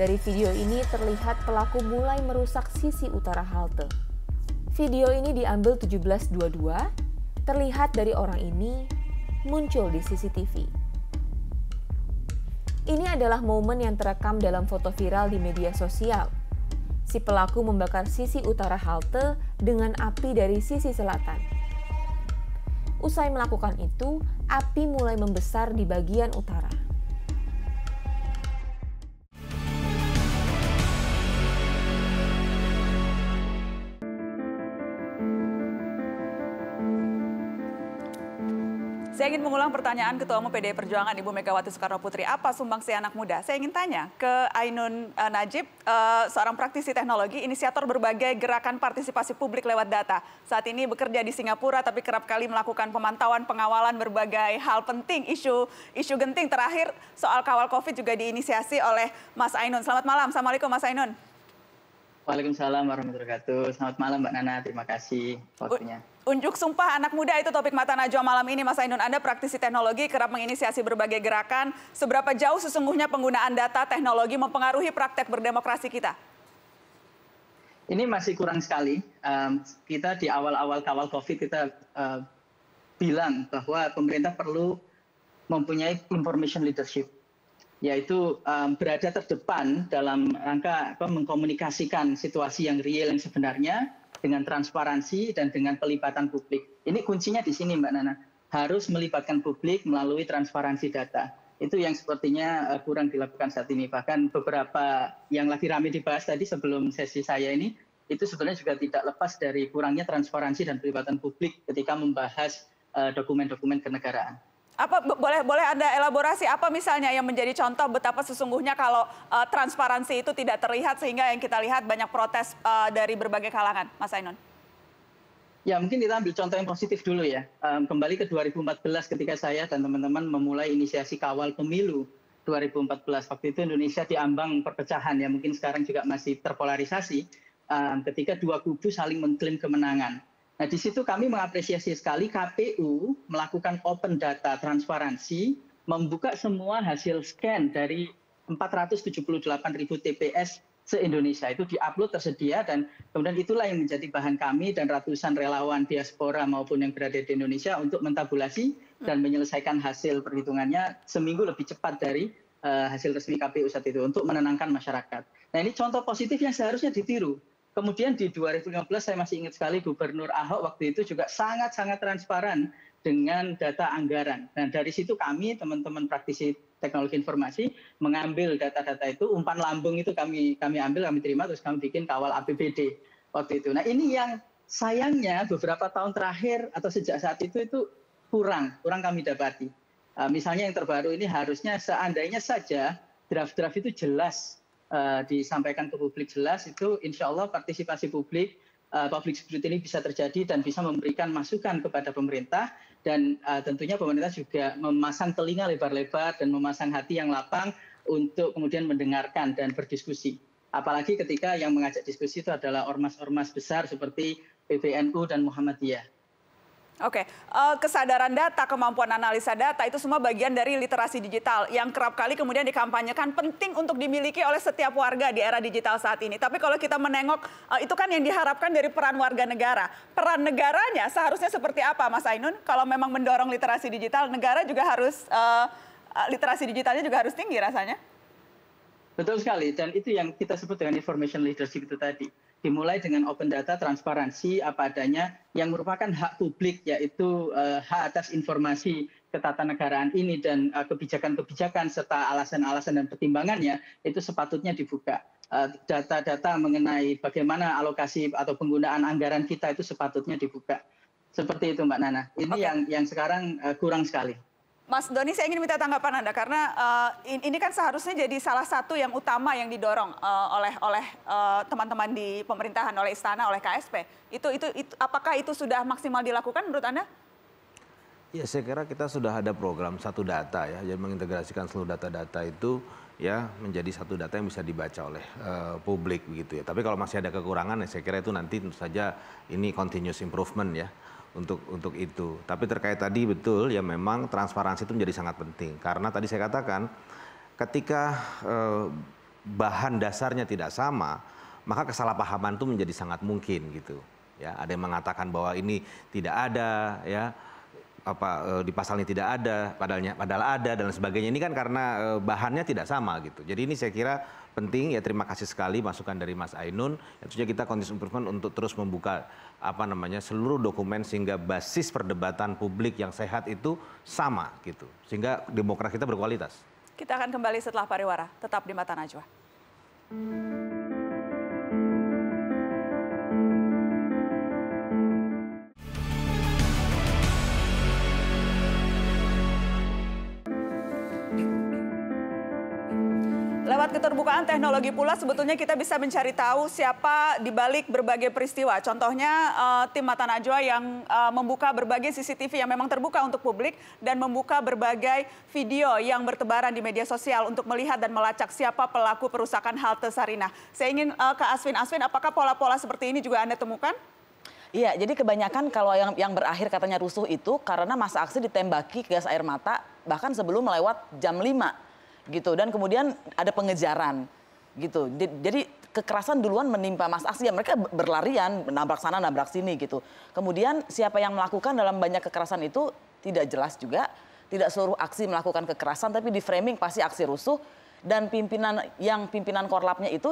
Dari video ini terlihat pelaku mulai merusak sisi utara halte. Video ini diambil 17.22, terlihat dari orang ini muncul di CCTV. Ini adalah momen yang terekam dalam foto viral di media sosial. Si pelaku membakar sisi utara halte dengan api dari sisi selatan. Usai melakukan itu, api mulai membesar di bagian utara.
Saya ingin mengulang pertanyaan Ketua Umum PDI Perjuangan Ibu Megawati Soekarno Putri. Apa sumbangsi anak muda? Saya ingin tanya ke Ainun Najib, seorang praktisi teknologi, inisiator berbagai gerakan partisipasi publik lewat data. Saat ini bekerja di Singapura, tapi kerap kali melakukan pemantauan, pengawalan berbagai hal penting, isu genting. Terakhir soal kawal COVID juga diinisiasi oleh Mas Ainun. Selamat malam. Assalamualaikum Mas Ainun.
Waalaikumsalam warahmatullahi wabarakatuh. Selamat malam Mbak Nana, terima kasih waktunya.
Unjuk Sumpah Anak Muda itu topik Mata Najwa malam ini, Mas Ainun. Anda praktisi teknologi, kerap menginisiasi berbagai gerakan. Seberapa jauh sesungguhnya penggunaan data teknologi mempengaruhi praktek berdemokrasi kita?
Ini masih kurang sekali. Kita di awal-awal kawal COVID kita bilang bahwa pemerintah perlu mempunyai information leadership, yaitu berada terdepan dalam rangka mengkomunikasikan situasi yang real yang sebenarnya dengan transparansi dan dengan pelibatan publik. Ini kuncinya di sini Mbak Nana, harus melibatkan publik melalui transparansi data. Itu yang sepertinya kurang dilakukan saat ini. Bahkan beberapa yang lagi ramai dibahas tadi sebelum sesi saya ini, itu sebenarnya juga tidak lepas dari kurangnya transparansi dan pelibatan publik ketika membahas dokumen-dokumen kenegaraan.
Apa boleh Anda elaborasi apa misalnya yang menjadi contoh betapa sesungguhnya kalau transparansi itu tidak terlihat sehingga yang kita lihat banyak protes dari berbagai kalangan, Mas Ainun?
Ya mungkin kita ambil contoh yang positif dulu ya. Kembali ke 2014 ketika saya dan teman-teman memulai inisiasi kawal pemilu 2014. Waktu itu Indonesia diambang perpecahan ya, mungkin sekarang juga masih terpolarisasi ketika dua kubu saling mengklaim kemenangan. Nah, di situ kami mengapresiasi sekali KPU melakukan open data transparansi, membuka semua hasil scan dari 478.000 TPS se-Indonesia. Itu di-upload tersedia dan kemudian itulah yang menjadi bahan kami dan ratusan relawan diaspora maupun yang berada di Indonesia untuk mentabulasi dan menyelesaikan hasil perhitungannya seminggu lebih cepat dari hasil resmi KPU saat itu untuk menenangkan masyarakat. Nah, ini contoh positif yang seharusnya ditiru. Kemudian di 2015 saya masih ingat sekali Gubernur Ahok waktu itu juga sangat-sangat transparan dengan data anggaran. Dan dari situ kami teman-teman praktisi teknologi informasi mengambil data-data itu, umpan lambung itu kami ambil, kami terima, terus kami bikin kawal APBD waktu itu. Nah ini yang sayangnya beberapa tahun terakhir atau sejak saat itu kurang kami dapati. Misalnya yang terbaru ini harusnya seandainya saja draft-draft itu jelas disampaikan ke publik jelas, itu insya Allah partisipasi publik, public scrutiny bisa terjadi dan bisa memberikan masukan kepada pemerintah dan tentunya pemerintah juga memasang telinga lebar-lebar dan memasang hati yang lapang untuk kemudian mendengarkan dan berdiskusi. Apalagi ketika yang mengajak diskusi itu adalah ormas-ormas besar seperti PBNU dan Muhammadiyah.
Oke, kesadaran data, kemampuan analisa data itu semua bagian dari literasi digital yang kerap kali kemudian dikampanyekan penting untuk dimiliki oleh setiap warga di era digital saat ini. Tapi kalau kita menengok, itu kan yang diharapkan dari peran warga negara. Peran negaranya seharusnya seperti apa, Mas Ainun? Kalau memang mendorong literasi digital, negara juga harus, literasi digitalnya juga harus tinggi rasanya.
Betul sekali, dan itu yang kita sebut dengan information leadership itu tadi. Dimulai dengan open data, transparansi, apa adanya, yang merupakan hak publik, yaitu hak atas informasi ketatanegaraan ini dan kebijakan-kebijakan serta alasan-alasan dan pertimbangannya, itu sepatutnya dibuka. data-data mengenai bagaimana alokasi atau penggunaan anggaran kita itu sepatutnya dibuka. Seperti itu Mbak Nana. Ini yang sekarang kurang sekali.
Mas Doni, saya ingin minta tanggapan Anda karena ini kan seharusnya jadi salah satu yang utama yang didorong oleh teman-teman di pemerintahan, oleh Istana, oleh KSP. Apakah itu sudah maksimal dilakukan menurut Anda?
Ya, saya kira kita sudah ada program satu data ya, jadi mengintegrasikan seluruh data-data itu ya menjadi satu data yang bisa dibaca oleh publik begitu ya. Tapi kalau masih ada kekurangan, ya saya kira itu nanti tentu saja ini continuous improvement ya. Untuk itu. Tapi terkait tadi betul ya memang transparansi itu menjadi sangat penting. Karena tadi saya katakan ketika bahan dasarnya tidak sama, maka kesalahpahaman itu menjadi sangat mungkin gitu. Ya, ada yang mengatakan bahwa ini tidak ada ya di pasal ini tidak ada, padahal ada dan sebagainya. Ini kan karena bahannya tidak sama gitu. Jadi ini saya kira penting ya, terima kasih sekali masukan dari Mas Ainun. Tentunya kita continuous improvement untuk terus membuka seluruh dokumen sehingga basis perdebatan publik yang sehat itu sama gitu. Sehingga demokrasi kita berkualitas.
Kita akan kembali setelah pariwara, tetap di Mata Najwa. Lewat keterbukaan teknologi pula sebetulnya kita bisa mencari tahu siapa di balik berbagai peristiwa. Contohnya tim Mata Najwa yang membuka berbagai CCTV yang memang terbuka untuk publik dan membuka berbagai video yang bertebaran di media sosial untuk melihat dan melacak siapa pelaku perusakan halte Sarinah. Saya ingin ke Asvin. Asvin, apakah pola-pola seperti ini juga Anda temukan?
Iya, jadi kebanyakan kalau yang berakhir katanya rusuh itu karena masa aksi ditembaki gas air mata bahkan sebelum melewat jam 5. Gitu, dan kemudian ada pengejaran gitu. Jadi kekerasan duluan menimpa mas aksi, ya mereka berlarian nabrak sana nabrak sini gitu. Kemudian siapa yang melakukan dalam banyak kekerasan itu tidak jelas juga. Tidak seluruh aksi melakukan kekerasan, tapi di framing pasti aksi rusuh. Dan pimpinan korlapnya itu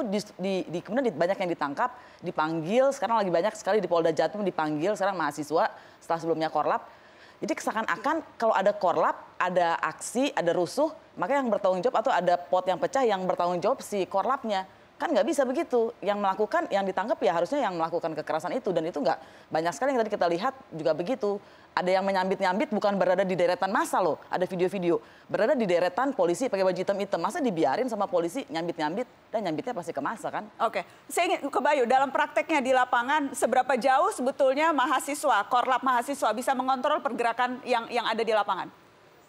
kemudian banyak yang ditangkap, dipanggil. Sekarang lagi banyak sekali di Polda Jatim dipanggil sekarang mahasiswa setelah sebelumnya korlap. Jadi seakan-akan kalau ada korlap, ada aksi, ada rusuh, maka yang bertanggung jawab atau ada pot yang pecah yang bertanggung jawab si korlapnya. Kan nggak bisa begitu. Yang melakukan, yang ditangkap ya harusnya yang melakukan kekerasan itu. Dan itu nggak banyak sekali yang tadi kita lihat juga begitu. Ada yang menyambit-nyambit bukan berada di deretan massa loh. Ada video-video. Berada di deretan polisi pakai baju hitam-hitam. Masa dibiarin sama polisi nyambit-nyambit dan nyambitnya pasti ke massa kan?
Oke, saya ingin ke Bayu. Dalam prakteknya di lapangan, seberapa jauh sebetulnya mahasiswa, korlap mahasiswa bisa mengontrol pergerakan yang ada di lapangan?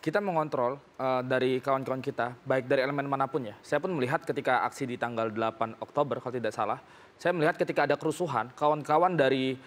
Kita mengontrol dari kawan-kawan kita, baik dari elemen manapun ya. Saya pun melihat ketika aksi di tanggal 8 Oktober, kalau tidak salah, saya melihat ketika ada kerusuhan, kawan-kawan dari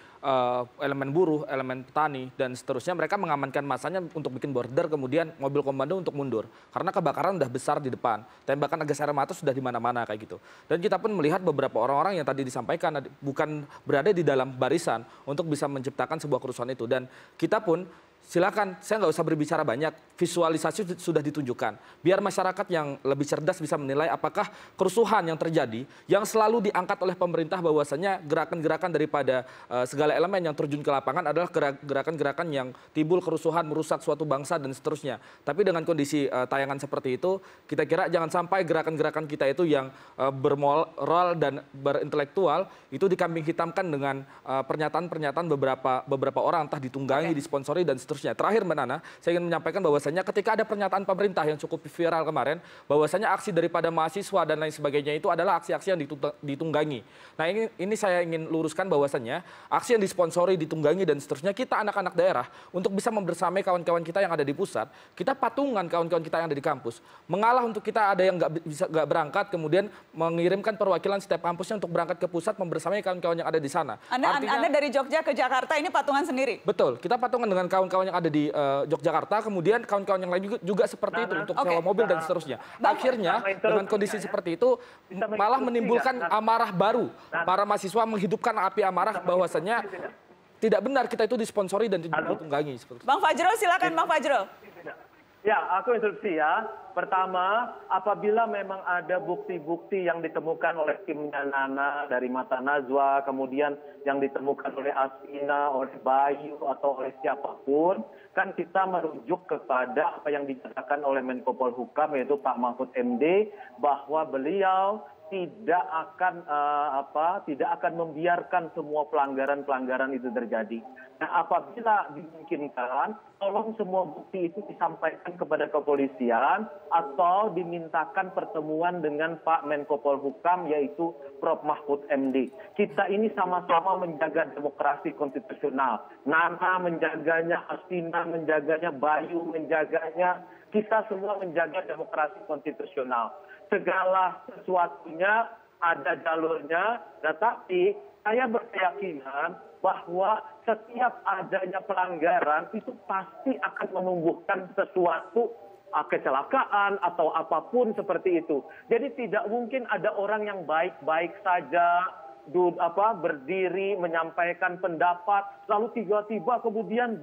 elemen buruh, elemen petani, dan seterusnya, mereka mengamankan masanya untuk bikin border, kemudian mobil komando untuk mundur. Karena kebakaran udah besar di depan, tembakan gas air mata sudah di mana-mana kayak gitu. Dan kita pun melihat beberapa orang-orang yang tadi disampaikan, bukan berada di dalam barisan untuk bisa menciptakan sebuah kerusuhan itu. Dan kita pun silakan, saya nggak usah berbicara banyak, visualisasi sudah ditunjukkan. Biar masyarakat yang lebih cerdas bisa menilai apakah kerusuhan yang terjadi, yang selalu diangkat oleh pemerintah bahwasannya gerakan-gerakan daripada segala elemen yang terjun ke lapangan adalah gerakan-gerakan yang timbul kerusuhan, merusak suatu bangsa dan seterusnya. Tapi dengan kondisi tayangan seperti itu, kita kira jangan sampai gerakan-gerakan kita itu yang bermoral dan berintelektual, itu dikambing hitamkan dengan pernyataan-pernyataan beberapa orang, entah ditunggangi, disponsori, dan seterusnya. Terakhir Mbak Nana, saya ingin menyampaikan bahwasannya ketika ada pernyataan pemerintah yang cukup viral kemarin, bahwasannya aksi daripada mahasiswa dan lain sebagainya itu adalah aksi-aksi yang ditunggangi. Nah ini saya ingin luruskan bahwasannya aksi yang disponsori, ditunggangi dan seterusnya, kita anak-anak daerah untuk bisa membersamai kawan-kawan kita yang ada di pusat, kita patungan kawan-kawan kita yang ada di kampus, mengalah untuk kita ada yang nggak berangkat, kemudian mengirimkan perwakilan setiap kampusnya untuk berangkat ke pusat membersamai kawan-kawan yang ada di sana.
Anda dari Jogja ke Jakarta ini patungan sendiri?
Betul, kita patungan dengan kawan-kawan yang ada di Yogyakarta, kemudian kawan-kawan yang lain juga seperti itu untuk sewa mobil dan seterusnya. Akhirnya dengan kondisi seperti itu malah menimbulkan amarah baru. Para mahasiswa menghidupkan api amarah bahwasannya tidak benar kita itu disponsori dan ditunggangi.
Bang Fajrul, silakan Bang Fajrul.
Ya, aku instruksi ya. Pertama, apabila memang ada bukti-bukti yang ditemukan oleh timnya Nana dari Mata Najwa, kemudian yang ditemukan oleh Asvina, oleh Bayu, atau oleh siapapun, kan kita merujuk kepada apa yang dinyatakan oleh Menko Polhukam, yaitu Pak Mahfud MD, bahwa beliau tidak akan membiarkan semua pelanggaran itu terjadi. Nah, apabila dimungkinkan, tolong semua bukti itu disampaikan kepada kepolisian atau dimintakan pertemuan dengan Pak Menko Polhukam, yaitu Prof. Mahfud MD. Kita ini sama-sama menjaga demokrasi konstitusional. Nana menjaganya, Astina menjaganya, Bayu menjaganya. Kita semua menjaga demokrasi konstitusional. Segala sesuatunya ada jalurnya, tetapi saya berkeyakinan bahwa setiap adanya pelanggaran itu pasti akan menumbuhkan sesuatu kecelakaan atau apapun seperti itu. Jadi tidak mungkin ada orang yang baik-baik saja berdiri menyampaikan pendapat lalu tiba-tiba kemudian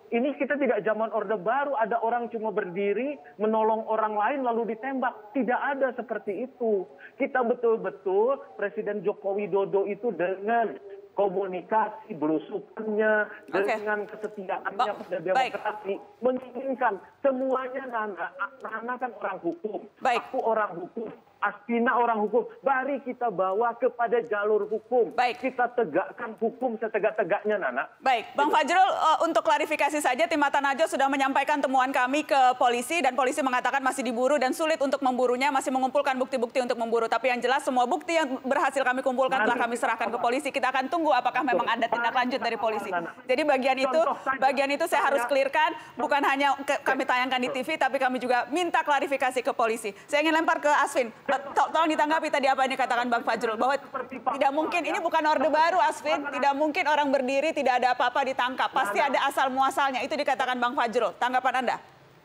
ini kita tidak zaman Orde Baru, ada orang cuma berdiri, menolong orang lain lalu ditembak. Tidak ada seperti itu. Kita betul-betul Presiden Joko Widodo itu dengan komunikasi belusukannya, dengan kesetiaannya pada demokrasi, menginginkan semuanya Nana kan orang hukum, aku orang hukum, Astina orang hukum, mari kita bawa kepada jalur hukum. Kita tegakkan hukum setegak-tegaknya, Nana.
Baik, Bang Fajrul, untuk klarifikasi saja, tim Mata Najwa sudah menyampaikan temuan kami ke polisi dan polisi mengatakan masih diburu dan sulit untuk memburunya, masih mengumpulkan bukti-bukti untuk memburu. Tapi yang jelas semua bukti yang berhasil kami kumpulkan telah kami serahkan ke polisi. Kita akan tunggu apakah memang ada tindak lanjut dari polisi. Jadi bagian itu saya harus clearkan, bukan hanya kami tayangkan di TV, tapi kami juga minta klarifikasi ke polisi. Saya ingin lempar ke Asvin. Tolong ditanggapi tadi apa yang dikatakan Bang Fajrul, bahwa tidak mungkin, ini bukan Orde Baru, Asvin, tidak mungkin orang berdiri tidak ada apa-apa ditangkap, pasti ada asal muasalnya, itu dikatakan Bang Fajrul. Tanggapan Anda?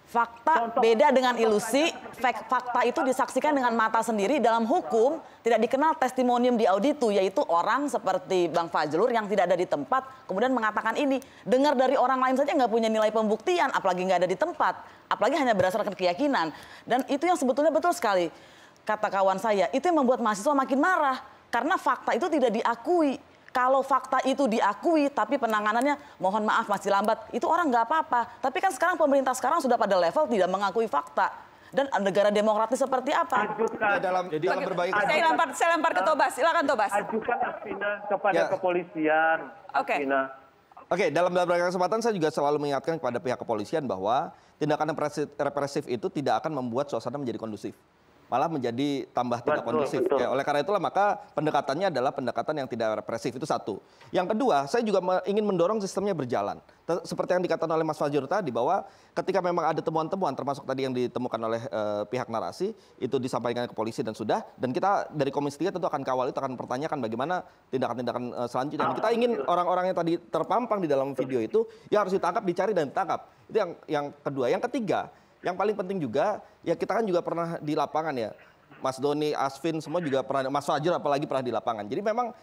Fakta beda dengan ilusi, fakta itu disaksikan dengan mata sendiri. Dalam hukum tidak dikenal testimonium di auditu, yaitu orang seperti Bang Fajrul yang tidak ada di tempat kemudian mengatakan ini. Dengar dari orang lain saja nggak punya nilai pembuktian, apalagi nggak ada di tempat, apalagi hanya berdasarkan keyakinan. Dan itu yang sebetulnya betul sekali kata kawan saya, itu yang membuat mahasiswa makin marah karena fakta itu tidak diakui. Kalau fakta itu diakui, tapi penanganannya mohon maaf masih lambat, itu orang nggak apa-apa. Tapi kan sekarang pemerintah sekarang sudah pada level tidak mengakui fakta. Dan negara demokratis seperti apa?
Dalam berbagai
saya lempar ke Tobas, silakan Tobas.
Ajukan Asvina kepada kepolisian.
Oke, dalam beberapa kesempatan saya juga selalu mengingatkan kepada pihak kepolisian bahwa tindakan represif itu tidak akan membuat suasana menjadi kondusif, malah menjadi tambah tidak kondusif. Oleh karena itulah maka pendekatannya adalah pendekatan yang tidak represif, itu satu. Yang kedua, saya juga ingin mendorong sistemnya berjalan. Seperti yang dikatakan oleh Mas Fajrul tadi, bahwa ketika memang ada temuan-temuan, termasuk tadi yang ditemukan oleh pihak narasi, itu disampaikan ke polisi dan sudah. Dan kita dari Komisi 3 tentu akan kawal itu, akan pertanyakan bagaimana tindakan-tindakan selanjutnya. Dan kita ingin orang-orang yang tadi terpampang di dalam video itu, ya harus ditangkap, dicari dan ditangkap. Itu yang kedua. Yang ketiga, yang paling penting juga, ya kita kan juga pernah di lapangan ya. Mas Doni, Asvin, semua juga pernah, Mas Fajrul apalagi pernah di lapangan. Jadi memang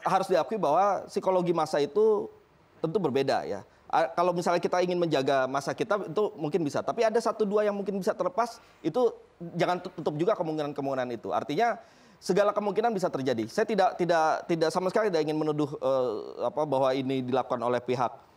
harus diakui bahwa psikologi massa itu tentu berbeda ya. Kalau misalnya kita ingin menjaga massa kita itu mungkin bisa. Tapi ada satu dua yang mungkin bisa terlepas, itu jangan tutup juga kemungkinan-kemungkinan itu. Artinya segala kemungkinan bisa terjadi. Saya tidak sama sekali tidak ingin menuduh bahwa ini dilakukan oleh pihak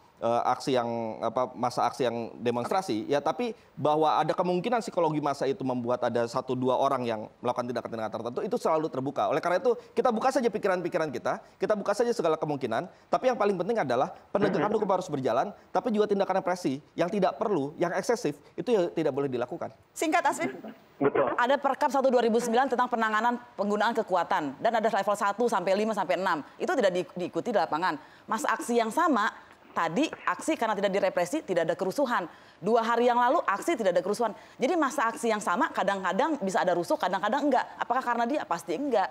masa aksi yang demonstrasi ya, tapi bahwa ada kemungkinan psikologi massa itu membuat ada satu dua orang yang melakukan tindakan-tindakan tertentu, itu selalu terbuka. Oleh karena itu kita buka saja pikiran-pikiran kita buka saja segala kemungkinan, tapi yang paling penting adalah penegakan hukum harus berjalan, tapi juga tindakan represi yang tidak perlu, yang eksesif itu ya tidak boleh dilakukan.
Singkat Asvin.
Betul.
Ada Perkap 1 2009 tentang penanganan penggunaan kekuatan dan ada level 1 sampai 5 sampai 6. Itu tidak diikuti di lapangan. Masa aksi yang sama tadi aksi karena tidak direpresi, tidak ada kerusuhan. 2 hari yang lalu aksi tidak ada kerusuhan. Jadi masa aksi yang sama kadang-kadang bisa ada rusuh, kadang-kadang enggak. Apakah karena dia? Pasti enggak.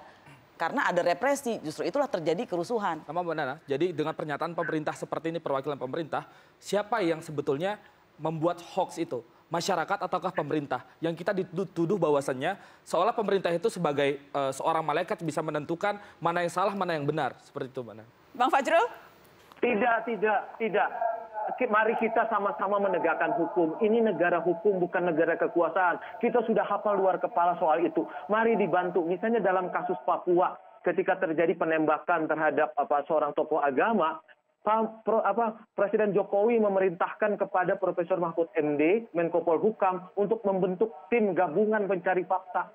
Karena ada represi, justru itulah terjadi kerusuhan.
Sama Mbak Nana, jadi dengan pernyataan pemerintah seperti ini, perwakilan pemerintah, siapa yang sebetulnya membuat hoax itu? Masyarakat ataukah pemerintah? Yang kita dituduh bahwasannya seolah pemerintah itu sebagai seorang malaikat bisa menentukan mana yang salah, mana yang benar. Seperti itu, Mbak Nana.
Bang Fajrul?
Tidak. Mari kita sama-sama menegakkan hukum. Ini negara hukum, bukan negara kekuasaan. Kita sudah hafal luar kepala soal itu. Mari dibantu. Misalnya dalam kasus Papua, ketika terjadi penembakan terhadap seorang tokoh agama, Presiden Jokowi memerintahkan kepada Profesor Mahfud MD, Menko Polhukam, untuk membentuk tim gabungan pencari fakta.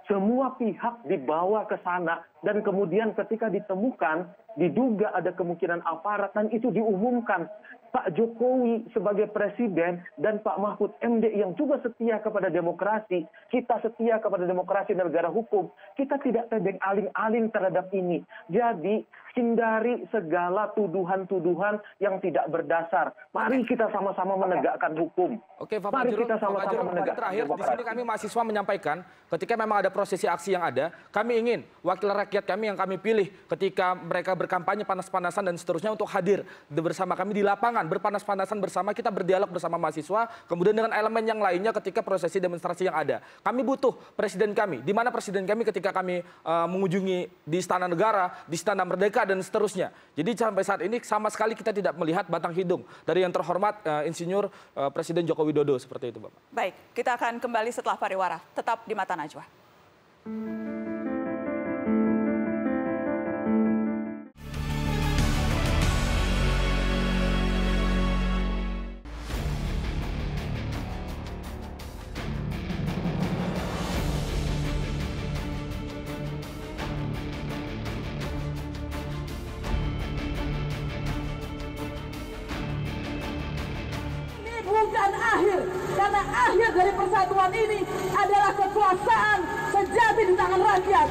Semua pihak dibawa ke sana dan kemudian ketika ditemukan, diduga ada kemungkinan aparat dan itu diumumkan. Pak Jokowi sebagai presiden dan Pak Mahfud MD yang juga setia kepada demokrasi, kita setia kepada demokrasi dan negara hukum, kita tidak tebeng aling-aling terhadap ini. Jadi hindari segala tuduhan-tuduhan yang tidak berdasar. Mari kita sama-sama menegakkan hukum.
Oke, Pak
Mari
Fajrul,
kita sama-sama menegakkan
terakhir di sini kami mahasiswa menyampaikan ketika memang ada prosesi aksi yang ada, kami ingin wakil rakyat kami yang kami pilih ketika mereka berkampanye panas-panasan dan seterusnya untuk hadir bersama kami di lapangan, berpanas-panasan bersama, kita berdialog bersama mahasiswa, kemudian dengan elemen yang lainnya ketika prosesi demonstrasi yang ada. Kami butuh presiden kami, di mana presiden kami ketika kami mengunjungi di Istana Negara, di Istana Merdeka dan seterusnya. Jadi sampai saat ini sama sekali kita tidak melihat batang hidung dari yang terhormat Insinyur Presiden Joko Widodo seperti itu, Bapak.
Baik, kita akan kembali setelah pariwara. Tetap di Mata Najwa.
Bukan akhir, karena akhir dari persatuan ini adalah kekuasaan sejati di tangan rakyat.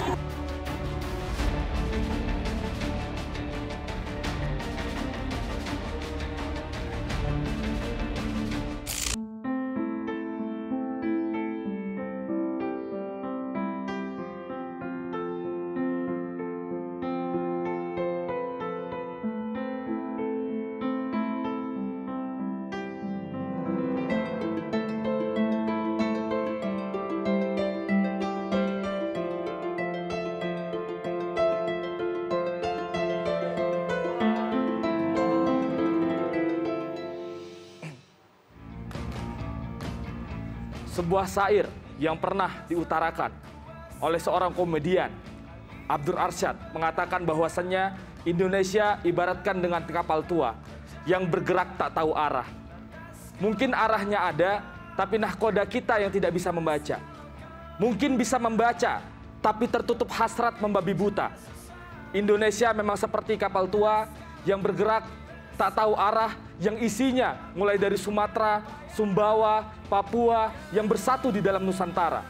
Sebuah syair yang pernah diutarakan oleh seorang komedian, Abdur Arsyad, mengatakan bahwasannya Indonesia ibaratkan dengan kapal tua yang bergerak tak tahu arah. Mungkin arahnya ada, tapi nahkoda kita yang tidak bisa membaca. Mungkin bisa membaca, tapi tertutup hasrat membabi buta. Indonesia memang seperti kapal tua yang bergerak tak tahu arah, yang isinya mulai dari Sumatera, Sumbawa, Papua yang bersatu di dalam Nusantara.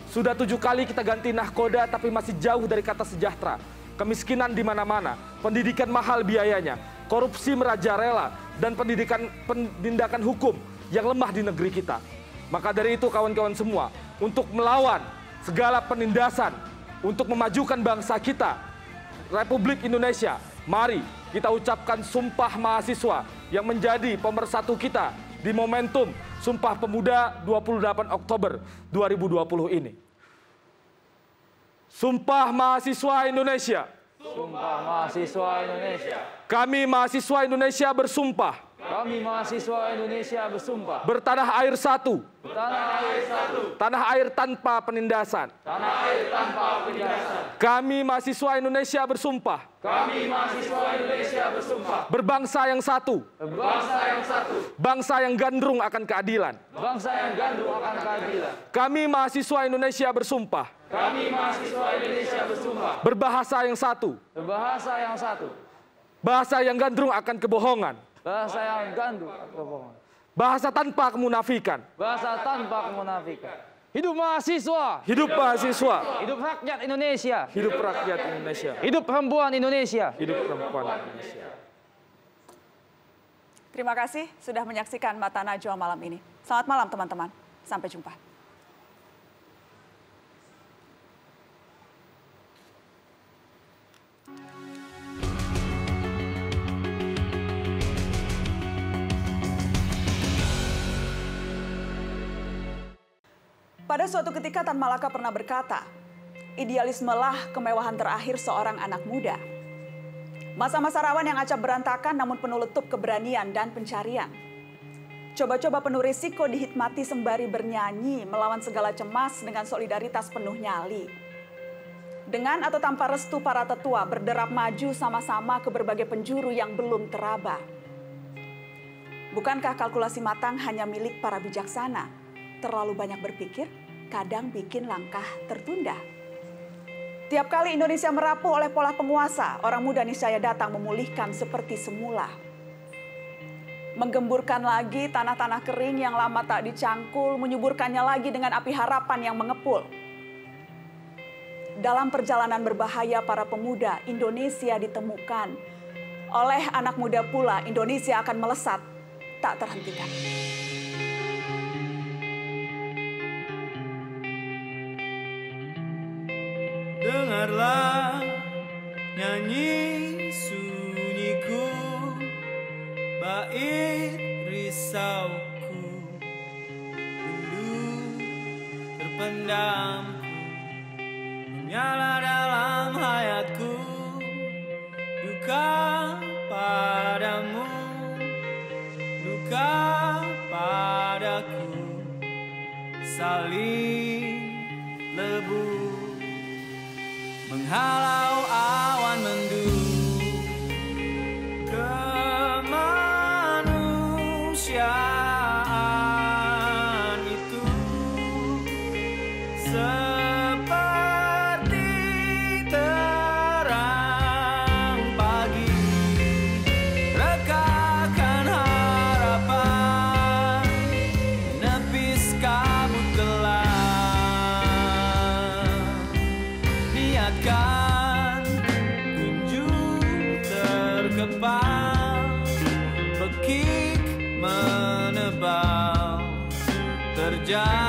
Sudah 7 kali kita ganti nahkoda tapi masih jauh dari kata sejahtera. Kemiskinan di mana-mana, pendidikan mahal biayanya, korupsi merajalela, dan penindakan hukum yang lemah di negeri kita. Maka dari itu kawan-kawan semua, untuk melawan segala penindasan, untuk memajukan bangsa kita, Republik Indonesia, mari kita ucapkan Sumpah Mahasiswa yang menjadi pemersatu kita di momentum Sumpah Pemuda 28 Oktober 2020 ini. Sumpah Mahasiswa Indonesia.
Sumpah Mahasiswa Indonesia.
Kami mahasiswa Indonesia bersumpah.
Kami mahasiswa Indonesia bersumpah.
Bertanah air satu.
Bertanah air satu.
Tanah air tanpa penindasan.
Tanah air tanpa penindasan.
Kami mahasiswa Indonesia bersumpah.
Kami mahasiswa Indonesia bersumpah.
Berbangsa yang satu.
Berbangsa yang satu.
Bangsa yang gandrung akan keadilan.
Bangsa yang gandrung akan keadilan.
Kami mahasiswa Indonesia bersumpah.
Kami mahasiswa Indonesia bersumpah.
Berbahasa yang satu.
Berbahasa yang satu.
Bahasa yang gandrung akan kebohongan.
Bahasa yang gandrung akan kebohongan.
Bahasa tanpa kemunafikan.
Bahasa tanpa kemunafikan. Hidup mahasiswa.
Hidup mahasiswa.
Hidup rakyat Indonesia.
Hidup rakyat Indonesia.
Hidup perempuan Indonesia.
Hidup perempuan Indonesia.
Terima kasih sudah menyaksikan Mata Najwa malam ini. Selamat malam teman-teman. Sampai jumpa. Pada suatu ketika Tan Malaka pernah berkata, idealismelah kemewahan terakhir seorang anak muda. Masa-masa rawan yang acap berantakan namun penuh letup keberanian dan pencarian. Coba-coba penuh risiko dihikmati sembari bernyanyi melawan segala cemas dengan solidaritas penuh nyali. Dengan atau tanpa restu para tetua berderap maju sama-sama ke berbagai penjuru yang belum teraba. Bukankah kalkulasi matang hanya milik para bijaksana? Terlalu banyak berpikir, kadang bikin langkah tertunda. Tiap kali Indonesia merapuh oleh pola penguasa, orang muda niscaya datang memulihkan seperti semula. Menggemburkan lagi tanah-tanah kering yang lama tak dicangkul, menyuburkannya lagi dengan api harapan yang mengepul. Dalam perjalanan berbahaya para pemuda, Indonesia ditemukan. Oleh anak muda pula, Indonesia akan melesat, tak terhentikan.
Dengarlah nyanyi sunyiku, bait risauku, rindu terpendamku, menyala dalam hayatku, duka padamu, duka padaku, saling lebu menghalau awan mendung. Kemanusiaan itu seperti terang pagi, rekahkan harapan, menepis kabut gelap, niatkan kunjung terkepal, bekik menebal terjadi.